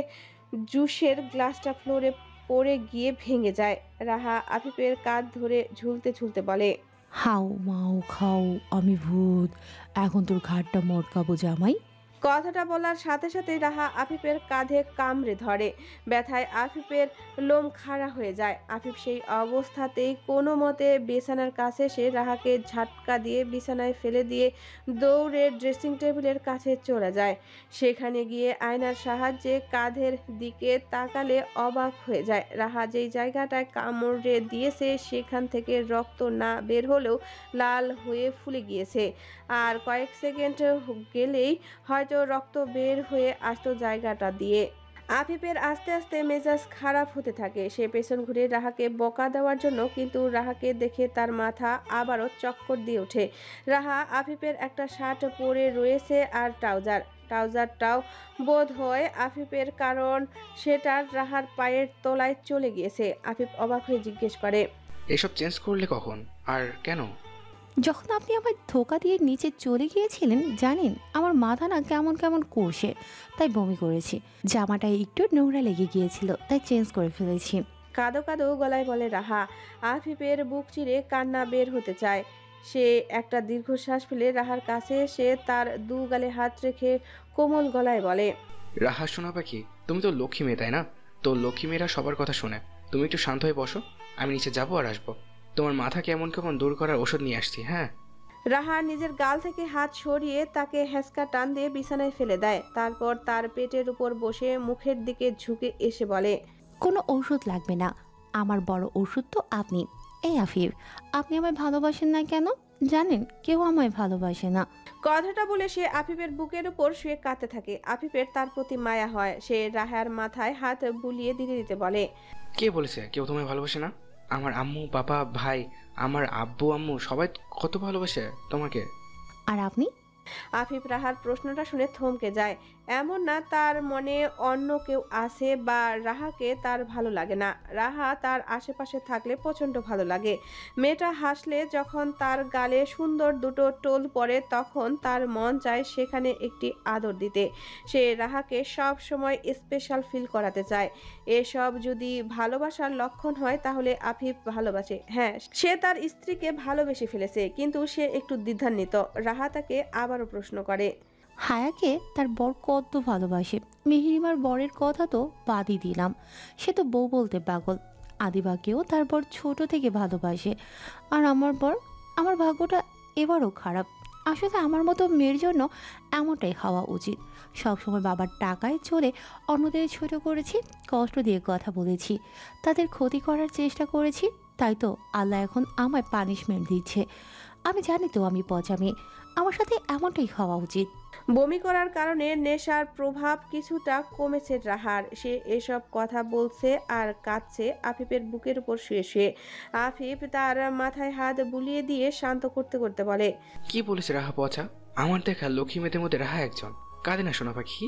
জুসের গ্লাসটা ফ্লোরে পড়ে গিয়ে ভেঙে যায়। রাহা আফিফের কাঁধ ধরে ঝুলতে ঝুলতে বলে, হাউ মাউ খাও, আমি ভূত, এখন তোর ঘাটটা মটকাবো জামাই। কথাটা বলার সাথে সাথে রাহা আফিফের কাঁধে কামড়ে ধরে। ব্যথায় আফিফের লোম খাড়া হয়ে যায়। আফিফ সেই অবস্থাতেই কোনো মতে বিছানার কাছে এসে রাহাকে ঝাটকা দিয়ে বিছানায় ফেলে দিয়ে দৌড়ে ড্রেসিং টেবিলের কাছে চলে যায়। সেখানে গিয়ে আয়নার সাহায্যে কাঁধের দিকে তাকালে অবাক হয়ে যায়। রাহা যেই জায়গাটায় কামড়ে দিয়েছে সেখান থেকে রক্ত না বের হলেও লাল হয়ে ফুলে গিয়েছে, আর কয়েক সেকেন্ড গেলেই হয়তো রক্ত বের হয়ে আসতো জায়গাটা দিয়ে। আফিফের আস্তে আস্তে মেজাজ খারাপ হতে থাকে। সে পেছন ঘুরে রাহাকে বকা দেওয়ার জন্য, কিন্তু রাহাকে দেখে তার মাথা আবারও চক্কর দিয়ে ওঠে। রাহা আফিফের একটা শার্ট পরে রয়েছে আর ট্রাউজারটাও বোধ হয় আফিফের, কারণ সেটা রাহার পায়ের তলায় চলে গিয়েছে। আফিফ অবাক হয়ে জিজ্ঞেস করে, এসব চেঞ্জ করলে কখন আর কেন? যখন আপনি আমায় ধোকা দিয়ে নিচে চলে গিয়েছিলেন, জানেন আমার মাথা না কেমন কেমন করছে, তাই বমি করেছি। জামাটা একটু নোংরা লেগে গিয়েছিল, তাই চেঞ্জ করে ফেলেছি। কাঁদো কাঁদো গলায় বলে রাহা। আফিফের বুক চিরে কান্না বের হতে চায়। সে একটা দীর্ঘশ্বাস ফেলে রাহার কাছে এসে তার দু গালে হাত রেখে কোমল গলায় বলে, রাহা শোনা পাখি, তুমি তো লক্ষ্মী মেয়ে তাই না? তো লক্ষ্মী মেয়েরা সবার কথা শোনে। তুমি একটু শান্ত হয়ে বসো, আমি নিচে যাবো আর আসবো। তোমার মাথা কেমন কেমন দূর করার ওষুধ নিয়ে আসছি। হ্যাঁ। রাহা নিজের গাল থেকে হাত সরিয়ে তাকে হ্যাঁচকা টান দিয়ে বিছানায় ফেলে দেয়। তারপর তার পেটের উপর বসে মুখের দিকে ঝুঁকে এসে বলে, কোনো ঔষধ লাগবে না, আমার বড় ওষুধ তো আপনি। এই আফিফ, আপনি আমায় ভালোবাসেন না কেন? জানেন কেউ আমায় ভালোবাসে না। কথাটা বলে সে আফিফের বুকের উপর শুয়ে কাঁদতে থাকে। আফিফের তার প্রতি মায়া হয়। সে রাহার মাথায় হাত বুলিয়ে দিতে দিতে বলে, কে বলেছে কেউ তোমায় ভালোবাসে না? আমার আম্মু, বাবা, ভাই, আমার আব্বু আম্মু সবাই কত ভালোবাসে তোমাকে। আর আপনি? আফিফ রাহার প্রশ্নটা শুনে থমকে যায়। এমন না তার মনে অন্য কেউ আছে বা রাহাকে তার ভালো লাগে না। রাহা তার আশেপাশে থাকলে প্রচণ্ড ভালো লাগে। মেয়েটা হাসলে, যখন তার গালে সুন্দর দুটো টোল পড়ে, তখন তার মন চায় সেখানে একটি আদর দিতে। সে রাহাকে সব সময় স্পেশাল ফিল করাতে চায়। এসব যদি ভালোবাসার লক্ষণ হয় তাহলে আফিফ ভালোবাসে। হ্যাঁ, সে তার স্ত্রীকে ভালোবেসে ফেলেছে, কিন্তু সে একটু দ্বিধান্বিত। রাহা তাকে আবারও প্রশ্ন করে, হায়াকে তার বর কত ভালোবাসে। মেহরিমার বরের কথা তো বাদই দিলাম, সে তো বউ বলতে পাগল। আদিবাকেও তার বর ছোট থেকে ভালোবাসে। আর আমার ভাগ্যটা এবারও খারাপ। আসলে আমার মতো মেয়ের জন্য এমনটাই হওয়া উচিত। সবসময় বাবার টাকায় চলে অন্যদের ছোট করেছি, কষ্ট দিয়ে কথা বলেছি, তাদের ক্ষতি করার চেষ্টা করেছি। তাই তো আল্লাহ এখন আমায় পানিশমেন্ট দিচ্ছে। আমি জানি তো আমি পচা মেয়ে, আমার সাথে এমনটাই হওয়া উচিত। বমি করার কারণে নেশার প্রভাব কিছুটা কমেছে রাহার। সে এসব কথা বলছে আর কাঁদছে আফিফের বুকের উপর শুয়ে শুয়ে। আফিফ তার মাথায় হাত বুলিয়ে দিয়ে শান্ত করতে করতে বলে, কি বলেছে রাহা পচা? আমার দেখা লক্ষ্মী মেয়েদের মধ্যে রাহা একজন। কাঁদে না শোনা পাখি।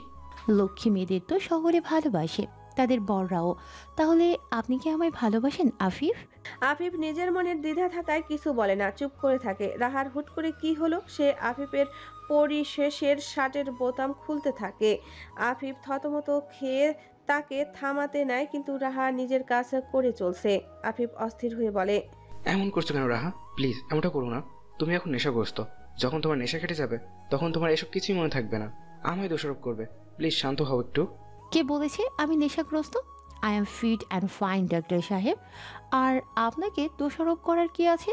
লক্ষ্মী মেয়েদের তো শহরে ভালোবাসে, তাদের বড়রাও। তাহলে আপনি কি আমায় ভালোবাসেন আফিফ? আফিফ নিজের মনের দ্বিধা থাকায় কিছু বলে না, চুপ করে থাকে। রাহার হুট করে কি হলো? সে আফিফের পরিশেষের শার্টের বোতাম খুলতে থাকে। আফিফ থতমত খেয়ে তাকে থামাতে নেয়, কিন্তু রাহা নিজের কাজ করে চলছে। আফিফ অস্থির হয়ে বলে, এমন করছো কেন রাহা? প্লিজ এমনটা করো না। তুমি এখন নেশাগ্রস্ত। যখন তোমার নেশা কেটে যাবে তখন তোমার এসব কিছুই মনে থাকবে না, আমায় দোষারোপ করবে। প্লিজ শান্ত হও একটু। কে বলেছে আমি নেশাগ্রস্ত? I am fit and fine ডাক্তার সাহেব। আর আপনাকে দোষারোপ করার কি আছে?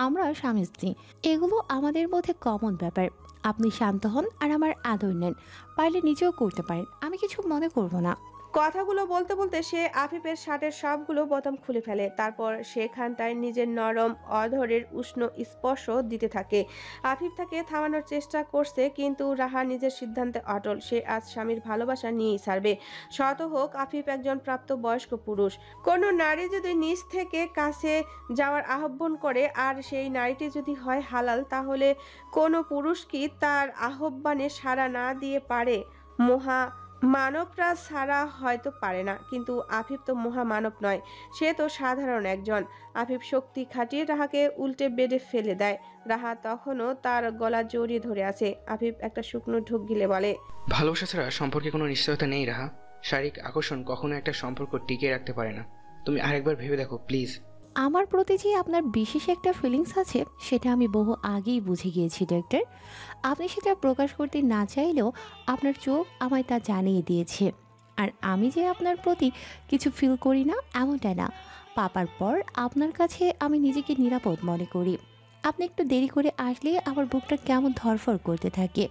আমরা স্বামী স্ত্রী, এগুলো আমাদের মধ্যে কমন ব্যাপার। আপনি শান্ত হন আর আমার আদর নেন, পারলে নিজেও করতে পারেন, আমি কিছু মনে করব না। কথাগুলো বলতে বলতে সে আফিফের শার্টের সবগুলো বোতাম খুলে ফেলে। তারপর সেখানটায় নিজের নরম অধরের উষ্ণ স্পর্শ দিতে থাকে। আফিফ তাকে থামানোর চেষ্টা করছে, কিন্তু রাহা নিজের সিদ্ধান্তে অটল। সে আজ স্বামীর ভালোবাসা নিয়েই ছাড়বে। শত হোক আফিফ একজন প্রাপ্তবয়স্ক পুরুষ। কোনো নারী যদি নিজ থেকে কাছে যাওয়ার আহ্বান করে আর সেই নারীটি যদি হয় হালাল, তাহলে কোনো পুরুষ কি তার আহ্বানে সাড়া না দিয়ে পারে? মানবরা ছাড়া হয়তো পারে না, কিন্তু আফিফ তো মহামানব নয়, সে তো সাধারণ একজন। আফিফ শক্তি খাটিয়ে রাহাকে উল্টে বেডে ফেলে দেয়। রাহা তখনও তার গলা জড়িয়ে ধরে আছে। আফিফ একটা শুকনো ঢোক গিলে বলে, ভালোবাসা ছাড়া সম্পর্কে কোনো নিশ্চয়তা নেই রাহা। শারীরিক আকর্ষণ কখনো একটা সম্পর্ক টিকিয়ে রাখতে পারে না। তুমি আরেকবার ভেবে দেখো প্লিজ। আমার প্রতি যে আপনার বিশেষ একটা ফিলিংস আছে সেটা আমি বহু আগেই বুঝে গিয়েছি ডাক্তার। আপনি সেটা প্রকাশ করতে না চাইলেও আপনার চোখ আমায় তা জানিয়ে দিয়েছে। আর আমি যে আপনার প্রতি কিছু ফিল করি না এমনটা না। পাপার পর আপনার কাছে আমি নিজেকে নিরাপদ মনে করি। আপনি একটু দেরি করে আসলে আমার বুকটা কেমন ধরফর করতে থাকে।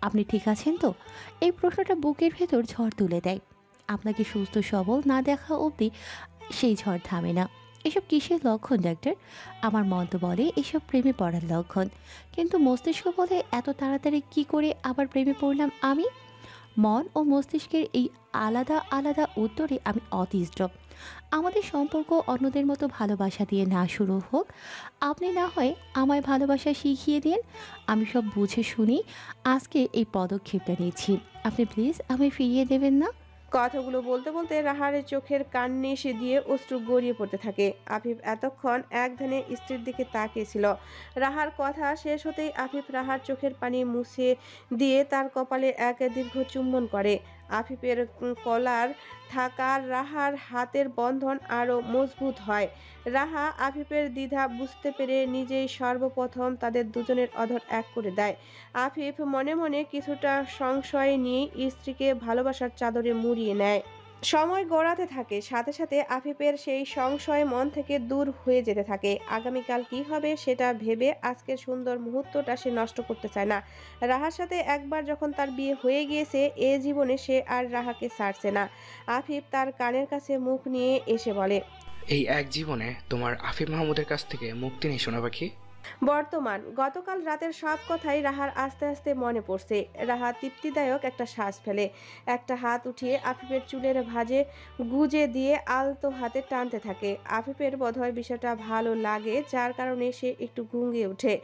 আপনি ঠিক আছেন তো? এই প্রশ্নটা বুকের ভেতর ঝড় তুলে দেয়। আপনাকে সুস্থ সবল না দেখা অবধি সেই ঝড় থামে না। এসব কিসের লক্ষণ ডাক্তার? আমার মন তো বলে এসব প্রেমে পড়ার লক্ষণ, কিন্তু মস্তিষ্ক বলে এত তাড়াতাড়ি কি করে আবার প্রেমে পড়লাম আমি? মন ও মস্তিষ্কের এই আলাদা আলাদা উত্তরে আমি অতিষ্ঠ। আমাদের সম্পর্ক অন্যদের মতো ভালোবাসা দিয়ে না শুরু হোক। আপনি না হয় আমায় ভালোবাসা শিখিয়ে দিন। আমি সব বুঝে শুনি আজকে এই পদক্ষেপটা নিচ্ছি। আপনি প্লিজ আমায় ফিরিয়ে দেবেন না? কথাগুলো বলতে বলতে রাহারের চোখের কান্নিশ দিয়ে অশ্রু গড়িয়ে পড়তে থাকে। আফিফ এতক্ষণ এক ধ্যানে স্ত্রীর দিকে তাকিয়েছিল। রাহার কথা শেষ হতেই আফিফ রাহার চোখের পানি মুছে দিয়ে তার কপালে এক দীর্ঘ চুম্বন করে। আফিফের কলার থাকা রাহার হাতের বন্ধন আরও মজবুত হয়। রাহা আফিফের দ্বিধা বুঝতে পেরে নিজেই সর্বপ্রথম তাদের দুজনের অধর এক করে দেয়। আফিফ মনে মনে কিছুটা সংশয় নিয়ে স্ত্রীকে ভালোবাসার চাদরে মুড়িয়ে নেয়। সময় গড়াতে থাকে, সাথে সাথে আফিফের সেই সংশয় মন থেকে দূর হয়ে যেতে থাকে। আগামীকাল কি হবে সেটা ভেবে আজকের সুন্দর মুহূর্তটা সে নষ্ট করতে চায় না। রাহার সাথে একবার যখন তার বিয়ে হয়ে গিয়েছে, এ জীবনে সে আর রাহাকে ছাড়ছে না। আফিফ তার কানের কাছে মুখ নিয়ে এসে বলে, এই এক জীবনে তোমার আফিফ মাহমুদের কাছ থেকে মুক্তি নেই সোনা পাখি। বর্তমান গতকাল রাতের সব কথাই রাহার আস্তে আস্তে মনে পড়ছে। রাহা তৃপ্তিদায়ক একটা শ্বাস ফেলে, একটা হাত উঠিয়ে আফিফের চুলের ভাঁজে গুজে দিয়ে আলতো হাতে টানতে থাকে। আফিফের বোধহয় বিষয়টা ভালো লাগে, যার কারণে সে একটু ঘুমিয়ে ওঠে।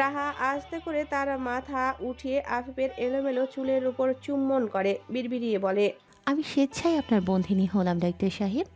রাহা আস্তে করে তার মাথা উঠিয়ে আফিফের এলোমেলো চুলের উপর চুম্বন করে, বিড়বিড়িয়ে বলে, আমি স্বেচ্ছায় আপনার বন্ধিনী হলাম ডাক্তার সাহেব।